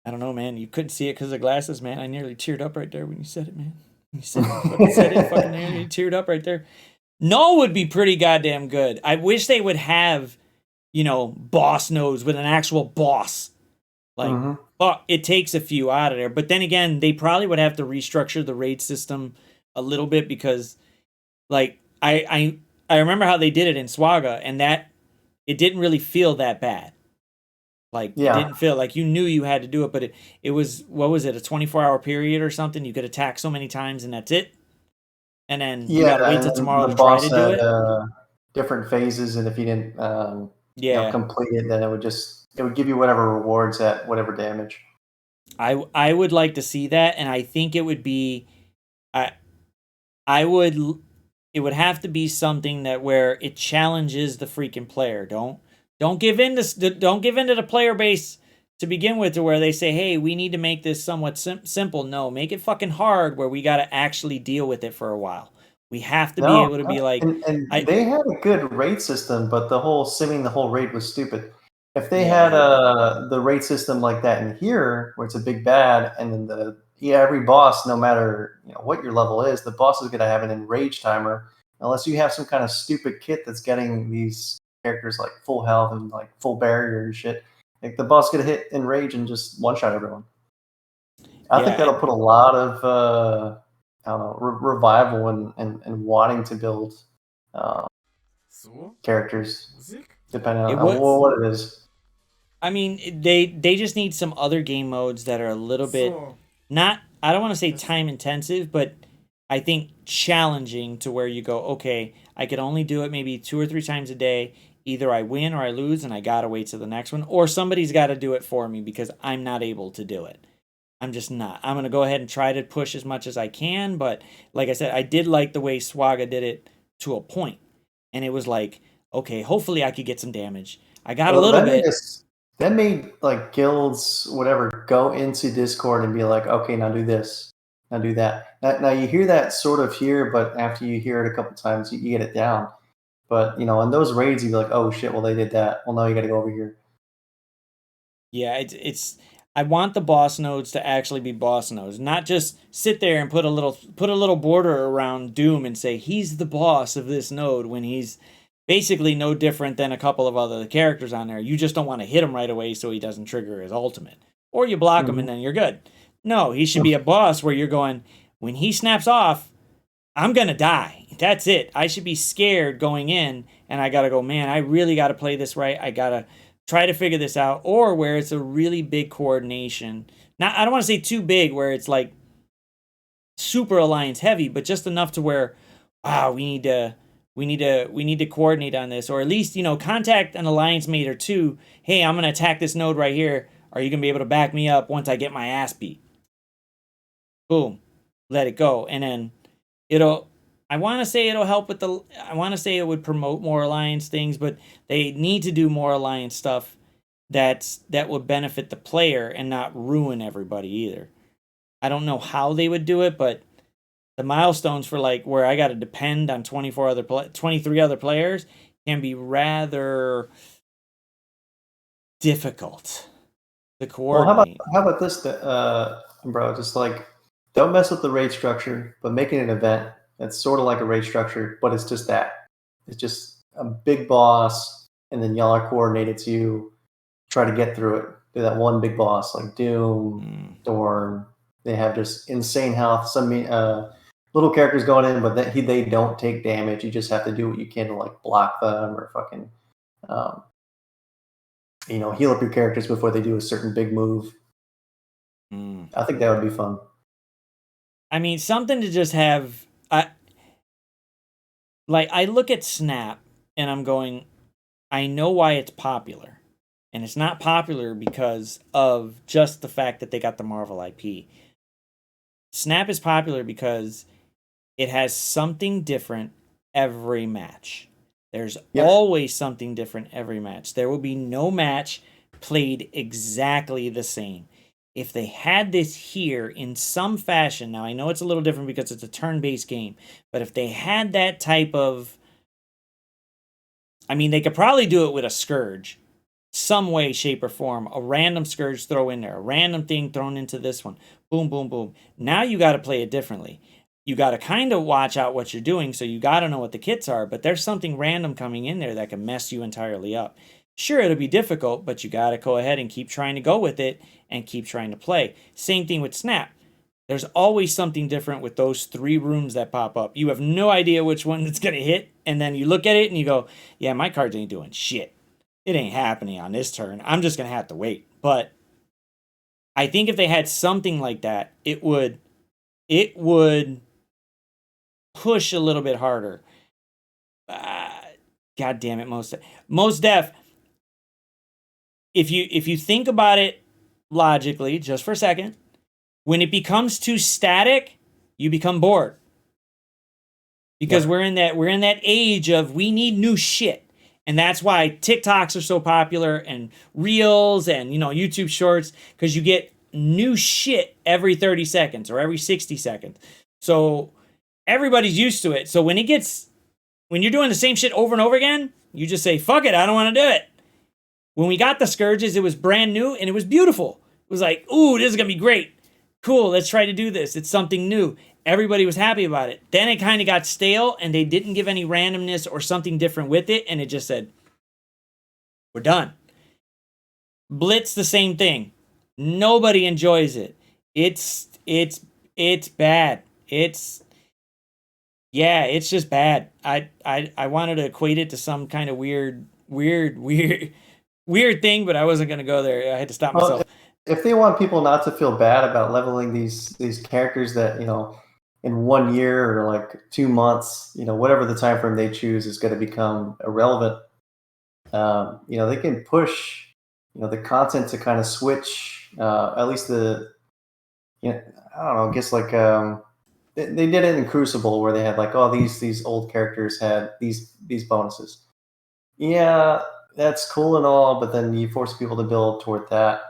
I don't know, man. You couldn't see it because of the glasses, man. I nearly teared up right there when you said it, man. You said it, fucking nearly teared up right there. Null would be pretty goddamn good. I wish they would have, boss nodes with an actual boss. Like, but it takes a few out of there. But then again, they probably would have to restructure the raid system a little bit because, like, I remember how they did it in Swaga, and that it didn't really feel that bad. Like, it didn't feel like you knew you had to do it, but it was, what was it, a 24-hour period or something? You could attack so many times, and that's it. And then you gotta wait till tomorrow to try to do it. Different phases, and if you didn't complete it, then it would give you whatever rewards at whatever damage. I would like to see that, and I think it would be it would have to be something that where it challenges the freaking player. Don't give in to the player base to begin with, to where they say, hey, we need to make this somewhat simple. No, make it fucking hard where we got to actually deal with it for a while. We have to be able to be like... they had a good raid system, but the whole simming the whole raid was stupid. If they had the raid system like that in here, where it's a big bad, and then every boss, no matter what your level is, the boss is going to have an enrage timer, unless you have some kind of stupid kit that's getting these characters like full health and like full barrier and shit. Like the boss could hit enrage and just one shot everyone. I think Yeah, that'll put a lot of I don't know, revival and wanting to build uh, characters, depending it on would. what it is. I mean, they just need some other game modes that are a little bit not. I don't want to say time intensive, but I think challenging to where you go, okay, I could only do it maybe 2 or 3 times a day. Either I win or I lose, and I gotta wait to the next one, or somebody's got to do it for me because I'm not able to do it. I'm just not. I'm gonna go ahead and try to push as much as I can, but like I said, I did like the way Swaga did it to a point, and it was like, okay, hopefully I could get some damage. I got a Well, little bit. that made like guilds, whatever, go into Discord and be like, okay, now do this, now do that. Now you hear that sort of here, but after you hear it a couple times, you get it down. But in those raids, you'd be like, oh shit, well they did that. Well, now you got to go over here. Yeah, it's I want the boss nodes to actually be boss nodes, not just sit there and put a little border around Doom and say he's the boss of this node when he's basically no different than a couple of other characters on there. You just don't want to hit him right away so he doesn't trigger his ultimate. Or you block him and then you're good. No, he should be a boss where you're going, when he snaps off, I'm going to die. That's it. I should be scared going in, and I got to go, man, I really got to play this right. I got to try to figure this out. Or where it's a really big coordination. Not, I don't want to say too big where it's like super alliance heavy, but just enough to where, wow, we need to coordinate on this, or at least contact an alliance mate or two. Hey, I'm gonna attack this node right here. Are you gonna be able to back me up once I get my ass beat? Boom, let it go, and then it'll. I want to say it'll help with the. I want to say it would promote more alliance things, but they need to do more alliance stuff. That would benefit the player and not ruin everybody either. I don't know how they would do it, but the milestones for like where I got to depend on 23 other players can be rather difficult to Well, coordinate. how about this, bro? Just like don't mess with the raid structure, but make it an event that's sort of like a raid structure, but it's just that. It's just a big boss, and then y'all are coordinated to try to get through it. Do that one big boss like Doom, Dorn. They have just insane health. Some little characters going in, but they don't take damage. You just have to do what you can to like block them or fucking um, heal up your characters before they do a certain big move. I think that would be fun. I mean, something to just have. I look at Snap and I'm going, I know why it's popular. And it's not popular because of just the fact that they got the Marvel IP. Snap is popular because it has something different every match. There's always something different every match. There will be no match played exactly the same. If they had this here in some fashion, now I know it's a little different because it's a turn-based game, but if they had that type of, I mean, they could probably do it with a Scourge, some way, shape, or form. A random Scourge throw in there, a random thing thrown into this one. Boom, boom, boom. Now you got to play it differently. You got to kind of watch out what you're doing, so you got to know what the kits are, but there's something random coming in there that can mess you entirely up. Sure, it'll be difficult, but you got to go ahead and keep trying to go with it and keep trying to play. Same thing with Snap. There's always something different with those 3 rooms that pop up. You have no idea which one it's going to hit, and then you look at it and you go, yeah, my cards ain't doing shit. It ain't happening on this turn. I'm just going to have to wait. But I think if they had something like that, it would push a little bit harder. God damn it, Most Def. If you think about it logically, just for a second, when it becomes too static, you become bored. Because we're in that age of we need new shit. And that's why TikToks are so popular and Reels and YouTube Shorts, because you get new shit every 30 seconds or every 60 seconds. So everybody's used to it. So when you're doing the same shit over and over again, you just say, fuck it, I don't want to do it. When we got the Scourges, it was brand new and it was beautiful. It was like, ooh, this is going to be great. Cool, let's try to do this. It's something new. Everybody was happy about it. Then it kind of got stale and they didn't give any randomness or something different with it. And it just said, we're done. Blitz, the same thing. Nobody enjoys it. It's bad. It's just bad. I wanted to equate it to some kind of weird thing, but I wasn't gonna go there. I had to stop Well, myself. if they want people not to feel bad about leveling these characters that, in 1 year or like 2 months, whatever the time frame they choose is going to become irrelevant. They can push, the content to kind of switch. At least I don't know. I guess like they did it in Crucible where they had like, oh, these old characters had these bonuses. Yeah, that's cool and all, but then you force people to build toward that,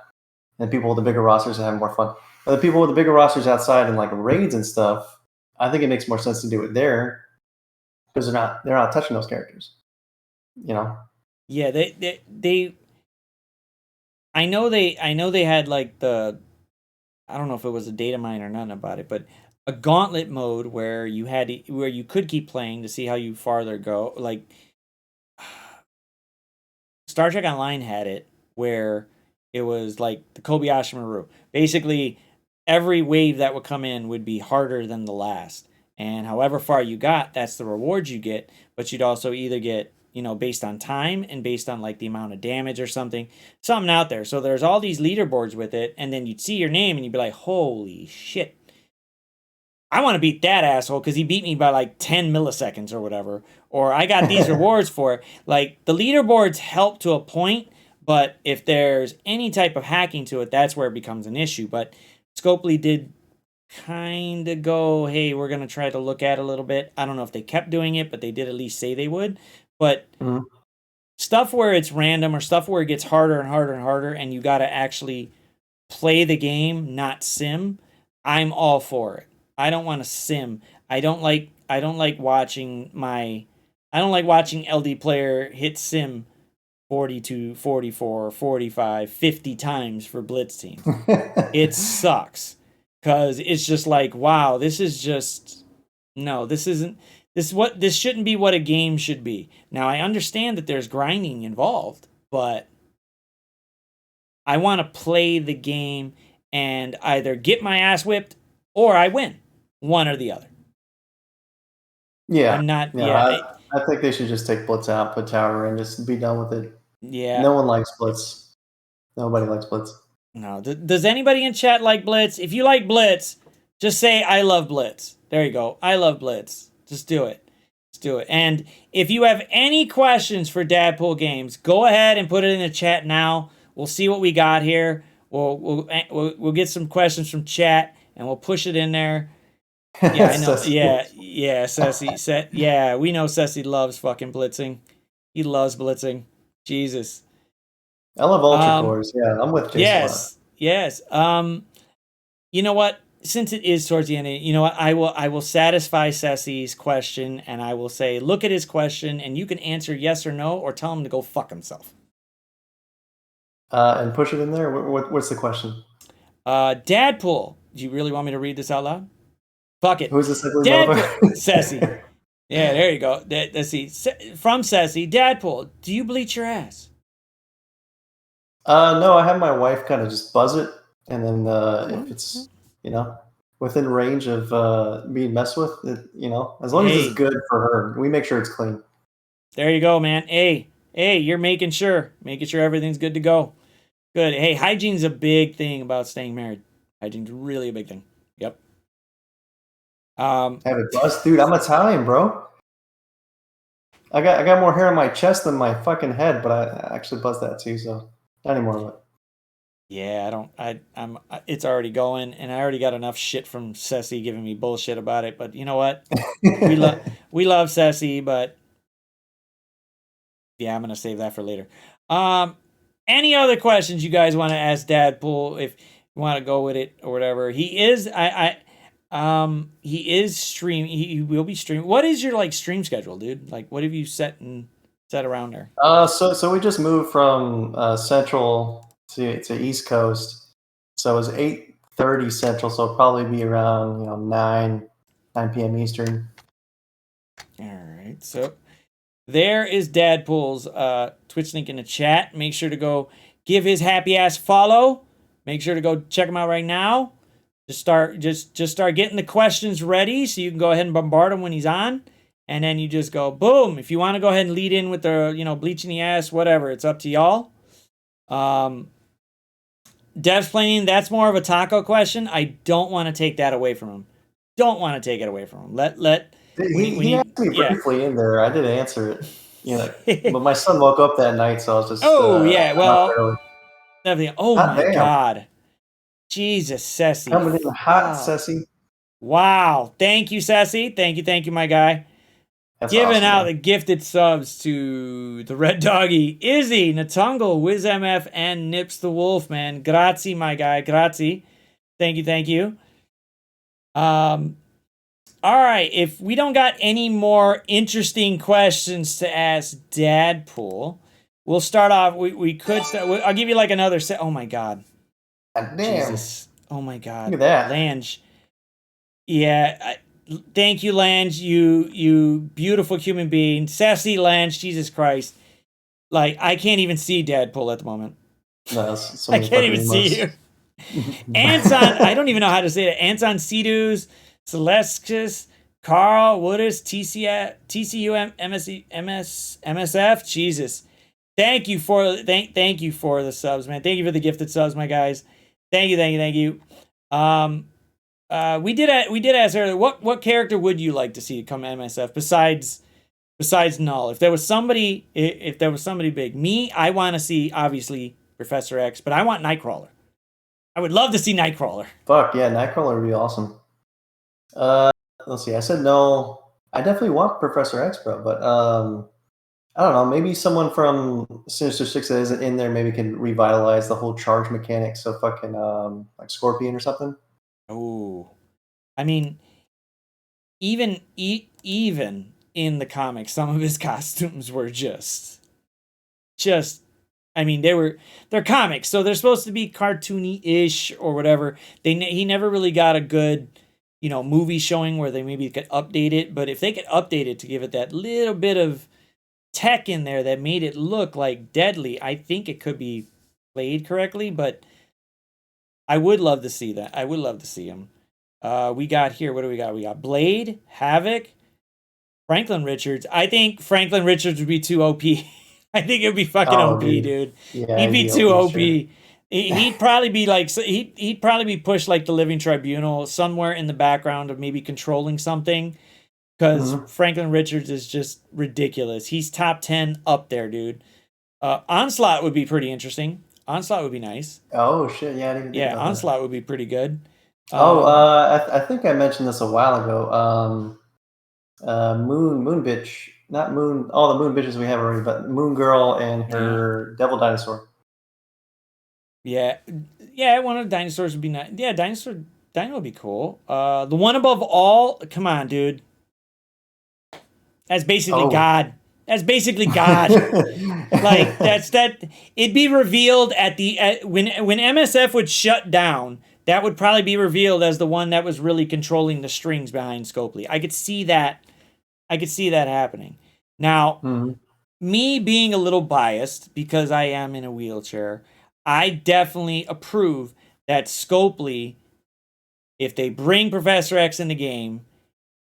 and people with the bigger rosters are having more fun. But the people with the bigger rosters outside and like raids and stuff, I think it makes more sense to do it there because they're not touching those characters. Yeah, they I know they had like I don't know if it was a data mine or nothing about it, but a gauntlet mode where where you could keep playing to see how you farther go. Like Star Trek Online had it where it was like the Kobayashi Maru. Basically, every wave that would come in would be harder than the last. And however far you got, that's the rewards you get. But you'd also either get, based on time and based on like the amount of damage or something out there. So there's all these leaderboards with it. And then you'd see your name and you'd be like, holy shit. I want to beat that asshole because he beat me by like 10 milliseconds or whatever. Or I got these rewards for it. Like the leaderboards help to a point, but if there's any type of hacking to it, that's where it becomes an issue. But Scopely did kind of go, hey, we're going to try to look at it a little bit. I don't know if they kept doing it, but they did at least say they would. But stuff where it's random or stuff where it gets harder and harder and harder and you got to actually play the game, not sim, I'm all for it. I don't want to sim. I don't like watching LD player hit sim 42, 44, 45, 50 times for blitz teams. It sucks cuz it's just like, wow, this isn't this shouldn't be what a game should be. Now I understand that there's grinding involved, but I want to play the game and either get my ass whipped or I win. One or the other. Yeah. I'm not. I think they should just take Blitz out, put Tower in, just be done with it. Yeah. No one likes Blitz. Nobody likes Blitz. No. Does anybody in chat like Blitz? If you like Blitz, just say I love Blitz. There you go. I love Blitz. Just do it. Just do it. And if you have any questions for DadpoolGames, go ahead and put it in the chat now. We'll see what we got here. We'll get some questions from chat and we'll push it in there. Yeah, I know. Yeah, Ceci. Yeah, we know Ceci loves fucking blitzing. He loves blitzing. Jesus. I love Ultra Cores. Yeah, I'm with Jason. Yes. You know what? Since it is towards the end, you know what? I will satisfy Ceci's question, and I will say, look at his question, and you can answer yes or no, or tell him to go fuck himself. And push it in there. What's the question? Dadpool. Do you really want me to read this out loud? Fuck it. Who's this? Dadpool. Ceci. Yeah, there you go. Let's see. From Ceci. Dadpool, do you bleach your ass? No, I have my wife kind of just buzz it, and then if it's within range of being messed with, as long as it's good for her, we make sure it's clean. There you go, man. Hey, you're making sure everything's good to go. Good. Hey, hygiene's a big thing about staying married. Hygiene's really a big thing. Yep. Have it buzzed, dude. I'm Italian, bro. I got more hair on my chest than my fucking head, but I actually buzzed that too, so not anymore of it. Yeah, I'm it's already going, and I already got enough shit from Ceci giving me bullshit about it, but you know what? we love Ceci, but yeah, I'm gonna save that for later. Any other questions you guys want to ask Dadpool if you want to go with it or whatever? He is he is streaming. He will be streaming. What is your stream schedule, dude? Like, what have you set around there? So we just moved from Central to East Coast. So it was 8:30 Central, so it'll probably be around 9 p.m. Eastern. All right. So there is Dadpool's Twitch link in the chat. Make sure to go give his happy ass follow. Make sure to go check him out right now. Just start getting the questions ready so you can go ahead and bombard him when he's on. And then you just go, boom. If you want to go ahead and lead in with the, bleaching the ass, whatever, it's up to y'all. Dev's playing, that's more of a taco question. I don't want to take that away from him. Don't want to take it away from him. He asked me briefly in there. I did answer it. But my son woke up that night, so I was just. Definitely. Oh my God. Jesus, Ceci. Coming in hot, Ceci. Wow. Thank you, Ceci. Thank you, my guy. That's Giving awesome, out the gifted subs to the Red Doggy, Izzy, Natungle, WizMF, and Nips the Wolf, man. Grazie, my guy. Grazie. Thank you. All right. If we don't got any more interesting questions to ask Dadpool, we'll start off. We could start. I'll give you like another set. Oh my God. Damn. Jesus. Oh my God. Look at that. Lange. Yeah. Thank you, Lange. You beautiful human being. Sassy Lange. Jesus Christ. Like, I can't even see Dadpool at the moment. No, I can't even see you. Anton, I don't even know how to say it. Anton Sidus, Celestis, Carl Woodis, TCU, MSF. Jesus. Thank you for the subs, man. Thank you for the gifted subs, my guys. Thank you. We did ask earlier, what character would you like to see come MSF besides Null? If there was somebody big, me, I want to see obviously Professor X, but I want Nightcrawler. I would love to see Nightcrawler. Fuck yeah, Nightcrawler would be awesome. Let's see. I said no. I definitely want Professor X, bro, but I don't know. Maybe someone from Sinister Six that isn't in there maybe can revitalize the whole charge mechanic. So fucking like Scorpion or something. Oh, I mean, even in the comics, some of his costumes were just. I mean, they're comics, so they're supposed to be cartoony-ish or whatever. He never really got a good, movie showing where they maybe could update it. But if they could update it to give it that little bit of tech in there that made it look like deadly, I think it could be played correctly. But I would love to see that. I would love to see him. We got here. What do we got? We got Blade, Havoc, Franklin Richards. I think Franklin Richards would be too OP. I think it would be fucking OP, dude. Yeah, he'd be too OP. Sure. He'd probably be like he'd probably be pushed like the Living Tribunal somewhere in the background of maybe controlling something. Because Franklin Richards is just ridiculous. He's top 10 up there, dude. Onslaught would be pretty interesting. Onslaught would be nice. Oh shit! Yeah, I didn't think about Onslaught that. would be pretty good. I think I mentioned this a while ago. Moon bitch, not Moon. All the Moon bitches we have already, but Moon Girl and her Devil Dinosaur. Yeah, one of the dinosaurs would be nice. Yeah, Dino would be cool. The one above all. Come on, dude. That's basically God. That's basically God. Like it'd be revealed when MSF would shut down. That would probably be revealed as the one that was really controlling the strings behind Scopely. I could see that happening. Now, me being a little biased because I am in a wheelchair, I definitely approve that Scopely, if they bring Professor X in the game,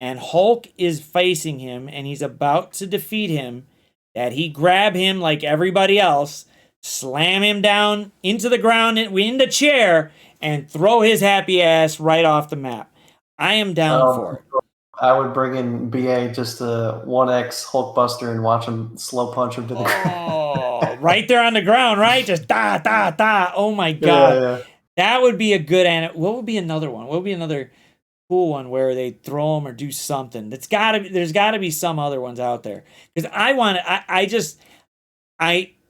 and Hulk is facing him, and he's about to defeat him, that he grab him like everybody else, slam him down into the ground in the chair, and throw his happy ass right off the map. I am down for it. I would bring in BA just a 1X Hulkbuster and watch him slow punch him to the ground. Right there on the ground, right? Just da, da, da. Oh my God. Yeah. That would be a good What would be another one? What would be another cool one where they throw them or do something? There's gotta be some other ones out there. Because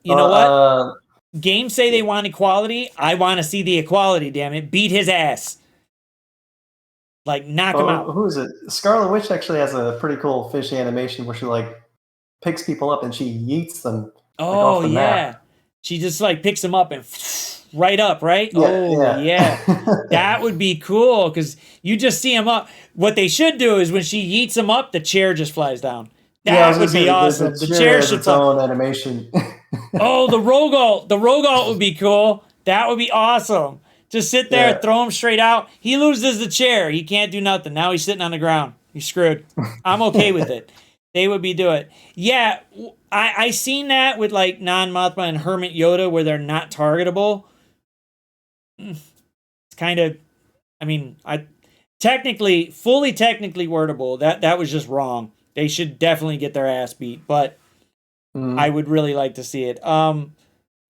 you know what? Games say they want equality. I want to see the equality, damn it. Beat his ass. Like, knock him out. Who is it? Scarlet Witch actually has a pretty cool fishy animation where she, like, picks people up and she yeets them. Oh, like, map. She just, like, picks them up and right up, right? Yeah. That would be cool because you just see them up. What they should do is when she yeets them up, the chair just flies down. That would be awesome. The chair should its own animation. Oh, the Rogalt would be cool. That would be awesome. Just sit there, throw him straight out. He loses the chair. He can't do nothing. Now he's sitting on the ground. He's screwed. I'm okay with it. They would be doing it. Yeah, I seen that with like Non-Mothma and Hermit Yoda where they're not targetable. It's kind of, I mean, fully technically wordable. That was just wrong. They should definitely get their ass beat, but I would really like to see it.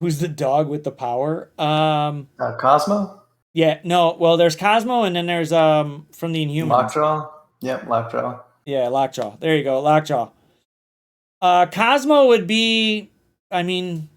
Who's the dog with the power? Cosmo? Yeah, no. Well, there's Cosmo, and then there's from the Inhumans. Lockjaw? Yep, Lockjaw. Yeah, Lockjaw. There you go, Lockjaw. Cosmo would be, I mean,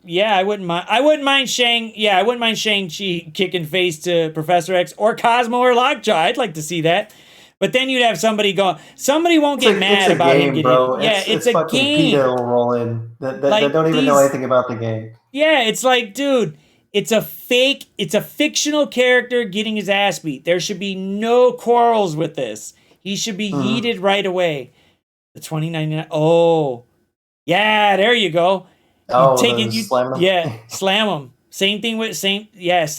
yeah, I wouldn't mind Shang-Chi kicking face to Professor X or Cosmo or Lockjaw. I'd like to see that. But then you'd have somebody won't get mad about him getting. Bro. Yeah, it's a game. PETA will roll in that don't even know anything about the game. Yeah, it's like, dude, it's a fictional character getting his ass beat. There should be no quarrels with this. He should be yeeted right away. The 2099. Oh, yeah, there you go. Slam him. Yeah, slam him. Same thing with Symbiote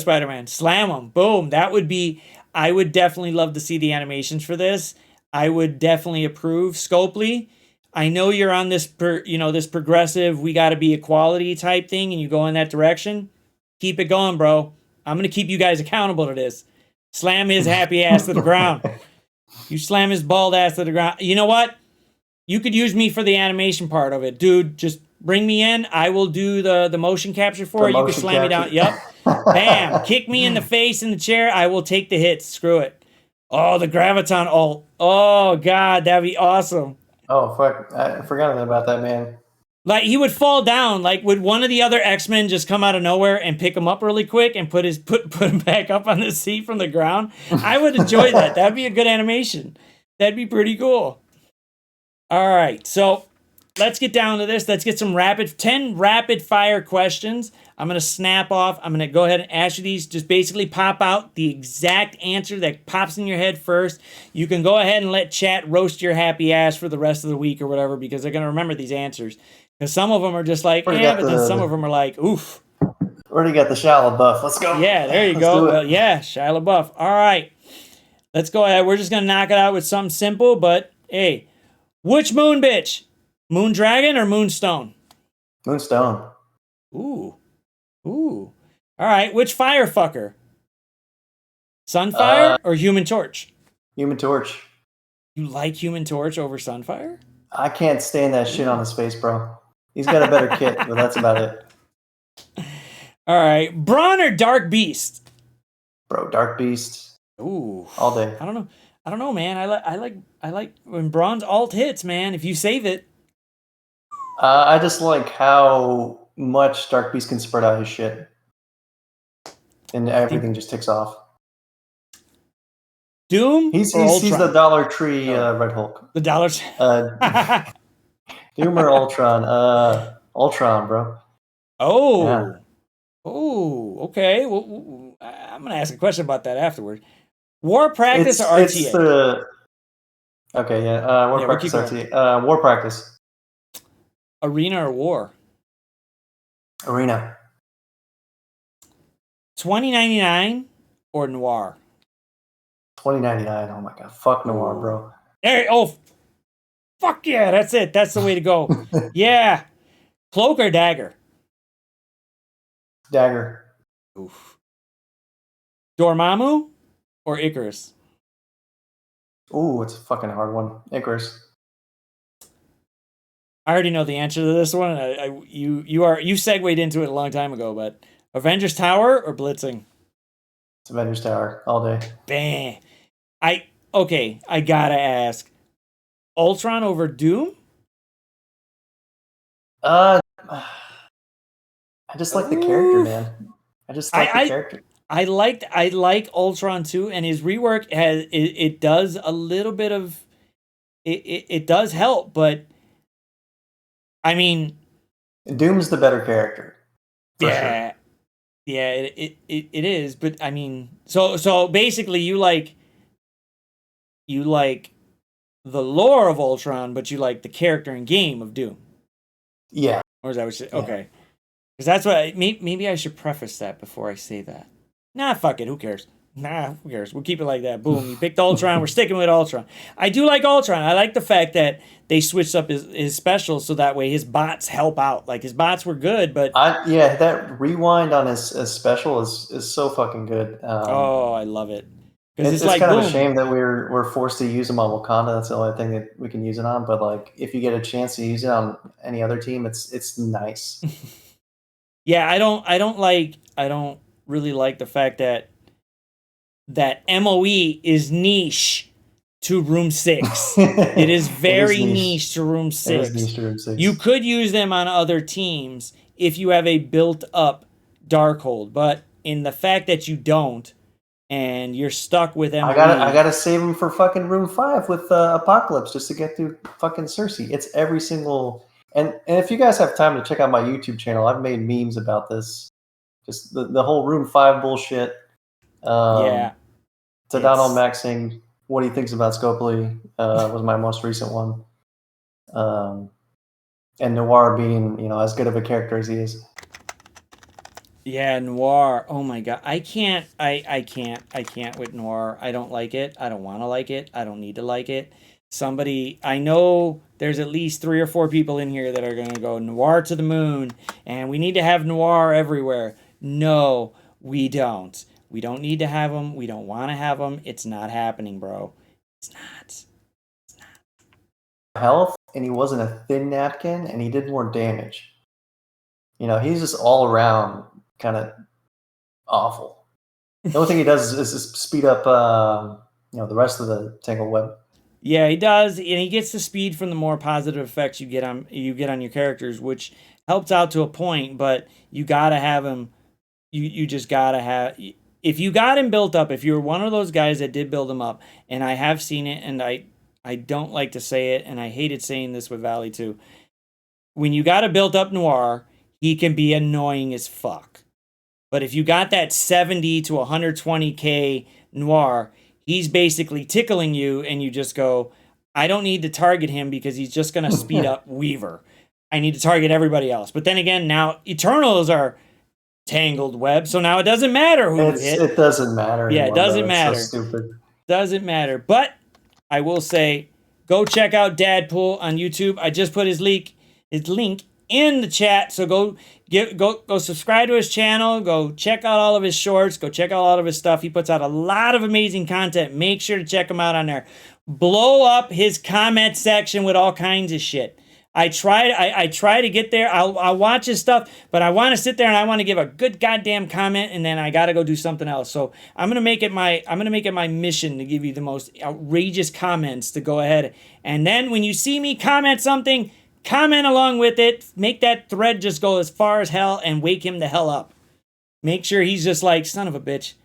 Spider-Man. Slam him. Boom. That would be. I would definitely love to see the animations for this. I would definitely approve. Scopely, I know you're on this this progressive, we got to be equality type thing, and you go in that direction. Keep it going, bro. I'm gonna keep you guys accountable to this. Slam his happy ass to the ground. You slam his bald ass to the ground. You know what? You could use me for the animation part of it, dude. Just bring me in. I will do the motion capture for it. You can slam me down. Yep. Bam. Kick me in the face in the chair. I will take the hits. Screw it. Oh, the Graviton ult. Oh, God. That'd be awesome. Oh, fuck. I forgot about that, man. Like, he would fall down. Like, would one of the other X-Men just come out of nowhere and pick him up really quick and put him back up on the seat from the ground? I would enjoy that. That'd be a good animation. That'd be pretty cool. All right. So, let's get down to this. Let's get some 10 rapid fire questions. I'm going to snap off. I'm going to go ahead and ask you these. Just basically pop out the exact answer that pops in your head first. You can go ahead and let chat roast your happy ass for the rest of the week or whatever, because they're going to remember these answers. Because some of them are just like, yeah, but then some of them are like, oof. Already got the Shia LaBeouf. Let's go. Yeah, there you go. Well, yeah, Shia LaBeouf. All right. Let's go ahead. We're just going to knock it out with something simple, but hey, which moon bitch? Moon Dragon or Moonstone? Moonstone. Ooh. All right. Which fire fucker? Sunfire or Human Torch? Human Torch. You like Human Torch over Sunfire? I can't stand that shit on his face, bro. He's got a better kit, but that's about it. All right. Brawn or Dark Beast? Bro, Dark Beast. Ooh. All day. I don't know, man. I like when Brawn's alt hits, man. If you save it. I just like how much Dark Beast can spread out his shit. And everything just ticks off. Doom? He's the Dollar Tree Red Hulk. The Dollar Doom or Ultron? Ultron, bro. Oh. Yeah. Oh, okay. Well, I'm going to ask a question about that afterward. War Practice or RTA? Okay, yeah. War Practice, RTA. War Practice. Arena or War? Arena. 2099 or Noir? 2099. Oh my god. Fuck Noir, bro. Hey, fuck yeah. That's it. That's the way to go. Yeah. Cloak or Dagger? Dagger. Oof. Dormammu or Icarus? Ooh, it's a fucking hard one. Icarus. I already know the answer to this one. You segued into it a long time ago, but Avengers Tower or Blitzing? It's Avengers Tower all day. Bam. I gotta ask. Ultron over Doom? I just like the character, man. I just like the character. I like Ultron too, and his rework it does a little bit of it does help, but I mean, Doom's the better character. Yeah. Sure. Yeah, it is, but I mean, so basically you like the lore of Ultron, but you like the character and game of Doom. Yeah. Or is that what you say? Okay. Because that's what maybe I should preface that before I say that. Nah, fuck it. Who cares? Nah, who cares? We'll keep it like that. Boom. You picked Ultron. We're sticking with Ultron. I do like Ultron. I like the fact that they switched up his specials so that way his bots help out. Like his bots were good, but yeah, that rewind on his special is so fucking good. Oh, I love it. It's It's like, kind boom. Of a shame that we're forced to use him on Wakanda. That's the only thing that we can use it on. But like, if you get a chance to use it on any other team, it's nice. Yeah, I don't really like the fact that MOE is niche to Room 6. It is very niche to Room 6. It is niche to Room 6. You could use them on other teams if you have a built-up Darkhold, but in the fact that you don't, and you're stuck with MOE... I gotta save them for fucking Room 5 with Apocalypse just to get through fucking Cersei. It's every single... And if you guys have time to check out my YouTube channel, I've made memes about this. Just the whole Room 5 bullshit. Yeah. Tadano maxing what he thinks about Scopely was my most recent one. And Noir being, as good of a character as he is. Yeah, Noir. Oh my god. I can't with Noir. I don't like it. I don't want to like it. I don't need to like it. I know there's at least 3 or 4 people in here that are going to go Noir to the moon, and we need to have Noir everywhere. No, we don't. We don't need to have them. We don't want to have them. It's not happening, bro. It's not. Health, and he wasn't a thin napkin, and he did more damage. He's just all around kind of awful. The only thing he does is speed up, the rest of the Tangled Web. Yeah, he does, and he gets the speed from the more positive effects you get on your characters, which helps out to a point. But you gotta have him. You just gotta have. If you got him built up, if you're one of those guys that did build him up, and I have seen it, and I don't like to say it, and I hated saying this with Valley too. When you got a built up Noir, he can be annoying as fuck. But if you got that 70 to 120k Noir, he's basically tickling you, and you just go, I don't need to target him because he's just going to speed up Weaver. I need to target everybody else. But then again, now Eternals are Tangled Web, so now it doesn't matter who you hit. It doesn't matter. Yeah, it doesn't matter. It's so stupid. Doesn't matter. But I will say, go check out Dadpool on YouTube. I just put his link in the chat, so go subscribe to his channel. Go check out all of his shorts. Go check out all of his stuff. He puts out a lot of amazing content. Make sure to check him out on there. Blow up his comment section with all kinds of shit. I try to get there. I'll watch his stuff, but I want to sit there and I want to give a good goddamn comment, and then I gotta go do something else. So I'm gonna make it my mission to give you the most outrageous comments to go ahead. And then when you see me comment something, comment along with it. Make that thread just go as far as hell and wake him the hell up. Make sure he's just like, son of a bitch.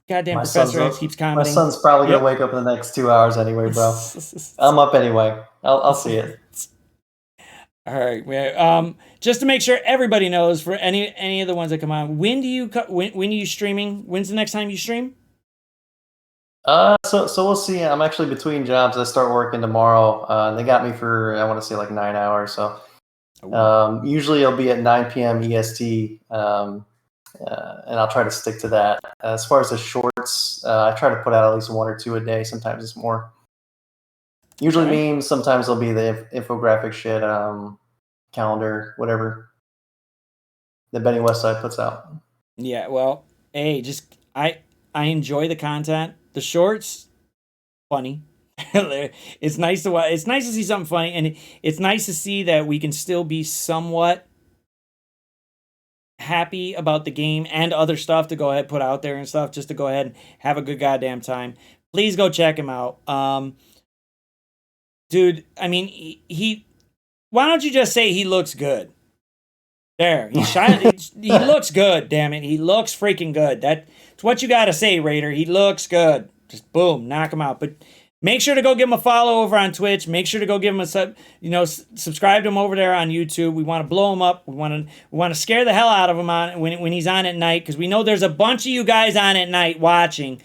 Goddamn Professor X keeps commenting. My son's probably going to wake up in the next 2 hours anyway, bro. I'm up anyway. I'll see it. All right. Just to make sure everybody knows, for any of the ones that come on, when are you streaming? When's the next time you stream? So we'll see. I'm actually between jobs. I start working tomorrow. They got me for, I want to say, like 9 hours. So usually it'll be at 9 p.m. EST, and I'll try to stick to that. As far as the shorts, I try to put out at least 1 or 2 a day. Sometimes it's more. Usually memes. Sometimes it'll be the infographic shit, calendar, whatever that Benny Westside puts out. Yeah. Well, hey, I enjoy the content. The shorts, funny. It's nice to watch. It's nice to see something funny, and it's nice to see that we can still be somewhat happy about the game and other stuff to go ahead put out there and stuff, just to go ahead and have a good goddamn time. Please go check him out. Dude, I mean, he why don't you just say he looks good? There, he's shining. He looks good, damn it. He looks freaking good. That's what you got to say, Raider. He looks good. Just boom, knock him out. But make sure to go give him a follow over on Twitch. Make sure to go give him a subscribe to him over there on YouTube. We want to blow him up. We want to scare the hell out of him when he's on at night, because we know there's a bunch of you guys on at night watching.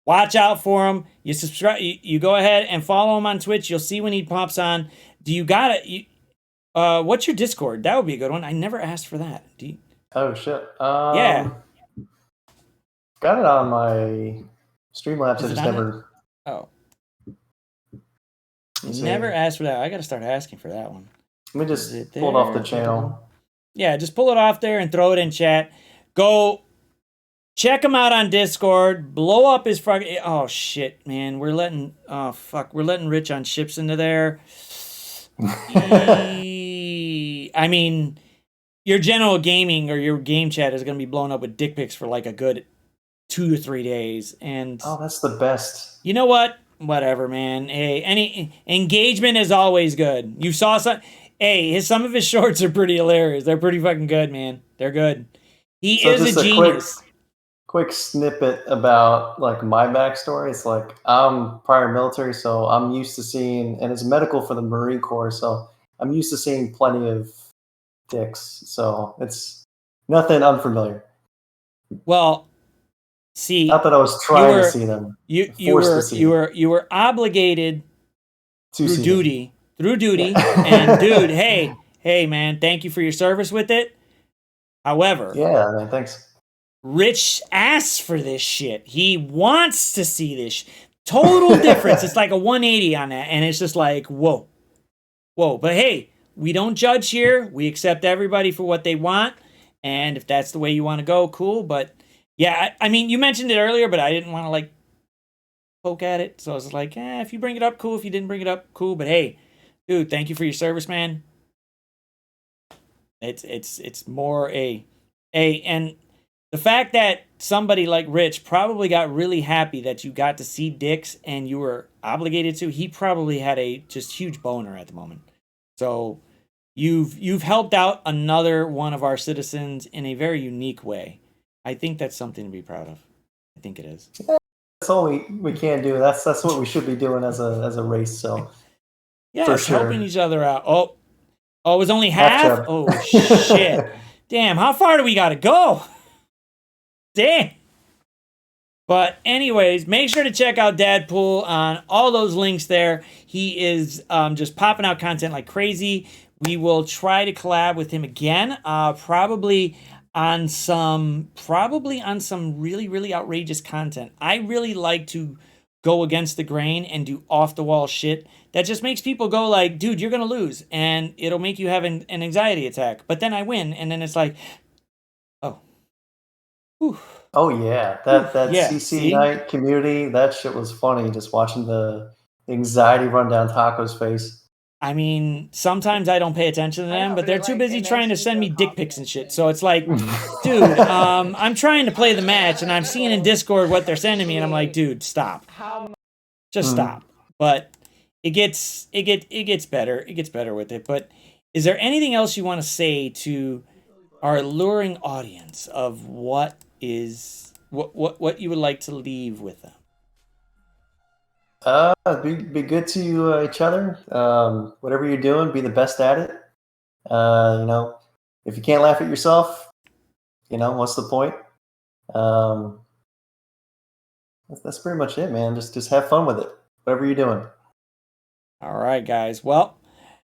Watch out for him. You subscribe. You go ahead and follow him on Twitch. You'll see when he pops on. What's your Discord? That would be a good one. I never asked for that. Oh shit. Yeah. Got it on my Streamlabs. I just never. Oh. Never asked for that. I got to start asking for that one. Let me just pull it off the channel. Yeah, just pull it off there and throw it in chat. Go check him out on Discord. Blow up his fucking. Oh shit, man. We're letting. Oh fuck. We're letting Rich on ships into there. I mean, your general gaming or your game chat is going to be blown up with dick pics for like a good 2 to 3 days. And oh, that's the best. You know what? Whatever, man. Hey, any engagement is always good. You saw some. Hey, some of his shorts are pretty hilarious. They're pretty fucking good, man. They're good. He is a genius. Quick snippet about like my backstory. It's like I'm prior military, so I'm used to seeing, and it's medical for the Marine Corps, so I'm used to seeing plenty of dicks. So it's nothing unfamiliar. Well, see, not that I was trying to see them. You were obligated through duty, and dude, hey, man, thank you for your service with it. However, yeah, man, thanks. Rich asks for this shit. He wants to see this. Total difference. It's like a 180 on that, and it's just like whoa. But hey, we don't judge here. We accept everybody for what they want, and if that's the way you want to go, cool. But yeah, I mean, you mentioned it earlier, but I didn't want to like poke at it, so I was like, if you bring it up, cool. If you didn't bring it up, cool. But hey, dude, thank you for your service, man. It's more and the fact that somebody like Rich probably got really happy that you got to see dicks and you were obligated to. He probably had a just huge boner at the moment. So you've helped out another one of our citizens in a very unique way. I think that's something to be proud of. I think it is. Yeah, that's all we can do. That's what we should be doing as a race. So yeah, for sure. Helping each other out. Oh, it was only half? Oh shit. Damn, how far do we gotta go? Damn. But anyways, make sure to check out Dadpool on all those links there. He is just popping out content like crazy. We will try to collab with him again, probably on some really, really outrageous content. I really like to go against the grain and do off-the-wall shit that just makes people go like, dude, you're going to lose. And it'll make you have an anxiety attack. But then I win, and then it's like, oh. Whew. Oh yeah, that CC night community, that shit was funny. Just watching the anxiety run down Taco's face. I mean, sometimes I don't pay attention to them, but they're too busy trying to send me dick pics and shit. So it's like, dude, I'm trying to play the match, and I'm seeing in Discord what they're sending me, and I'm like, dude, stop, just stop. But it gets better. It gets better with it. But is there anything else you want to say to our alluring audience of what you would like to leave with them? Be good to each other. Whatever you're doing, be the best at it. If you can't laugh at yourself, what's the point? That's pretty much it, man. Just have fun with it. Whatever you're doing. All right, guys. Well,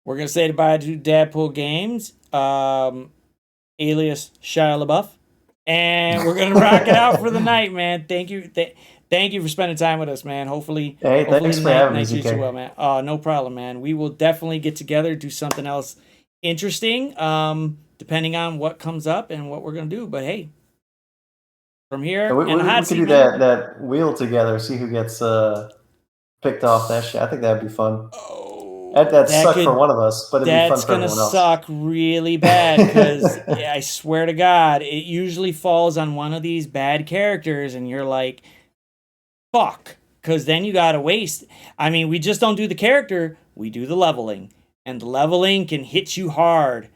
we're gonna say goodbye to DadpoolGames, alias Shia LaBeouf. And we're gonna rock it out for the night, man. Thank you for spending time with us, man. Hopefully, thanks for having me, ZK. Well, man. No problem, man. We will definitely get together, do something else interesting, depending on what comes up and what we're gonna do. But hey, from here, we could do that wheel together. See who gets picked off. That shit. I think that'd be fun. That suck for one of us, but it'd be fun for everyone else. That's gonna suck really bad because I swear to God, it usually falls on one of these bad characters, and you're like, "Fuck," because then you gotta waste. I mean, we just don't do the character; we do the leveling, and the leveling can hit you hard.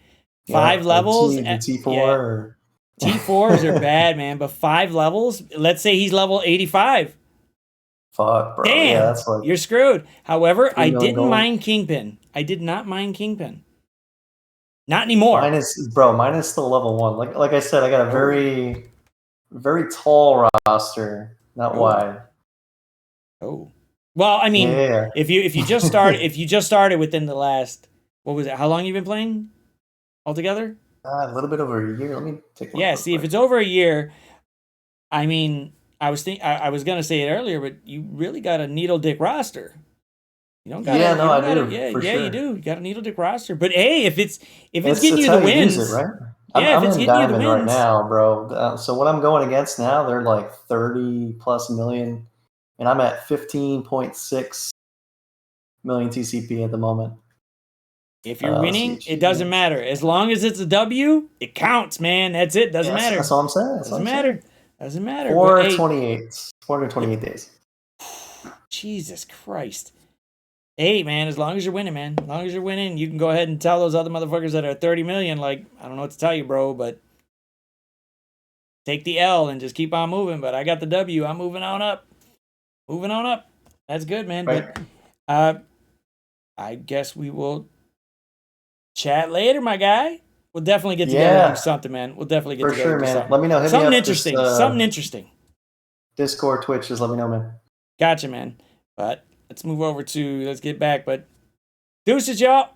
5 levels, T4. T4s are bad, man. But 5 levels. Let's say he's level 85. Fuck, bro. Damn, yeah, that's like you're screwed. However, I didn't mind Kingpin. I did not mind Kingpin. Not anymore. Mine is still level 1. Like I said, I got a very, very tall roster, not wide. Oh, well, I mean, if you just started within the last What was it? How long you been playing altogether? A little bit over a year. Let me take a look Yeah, real see, if quick. it's over a year, I mean, I was gonna say it earlier, but you really got a needle dick roster. Yeah, You no, don't I gotta, do yeah, for yeah, you sure. do. You got a needle dick roster. But hey, if it's getting It's you how the you use it, wins, right? yeah, if I'm it's in getting you the diamond right wins, now, bro. So what I'm going against now, they're like 30 plus million, and I'm at 15.6 million TCP at the moment. if you're Let's see, winning, it doesn't achievements. matter. As long as it's a W, it counts, man. That's it. Doesn't Yes, that's matter. all I'm saying. That's all Doesn't I'm saying. matter. Doesn't matter. But hey, 428, yeah, 428 days. Jesus Christ. Hey, man, as long as you're winning, man. As long as you're winning, you can go ahead and tell those other motherfuckers that are 30 million, like, I don't know what to tell you, bro, but take the L and just keep on moving. But I got the W. I'm moving on up. Moving on up. That's good, man. Right. But I guess we will chat later, my guy. We'll definitely get together and do Yeah, something, man. We'll definitely get for together sure, and do man. something. Let me know. Hit me Something up. Just interesting. Something interesting. Discord, Twitch. Just let me know, man. Gotcha, man. But let's move over to, let's get back. But deuces, y'all.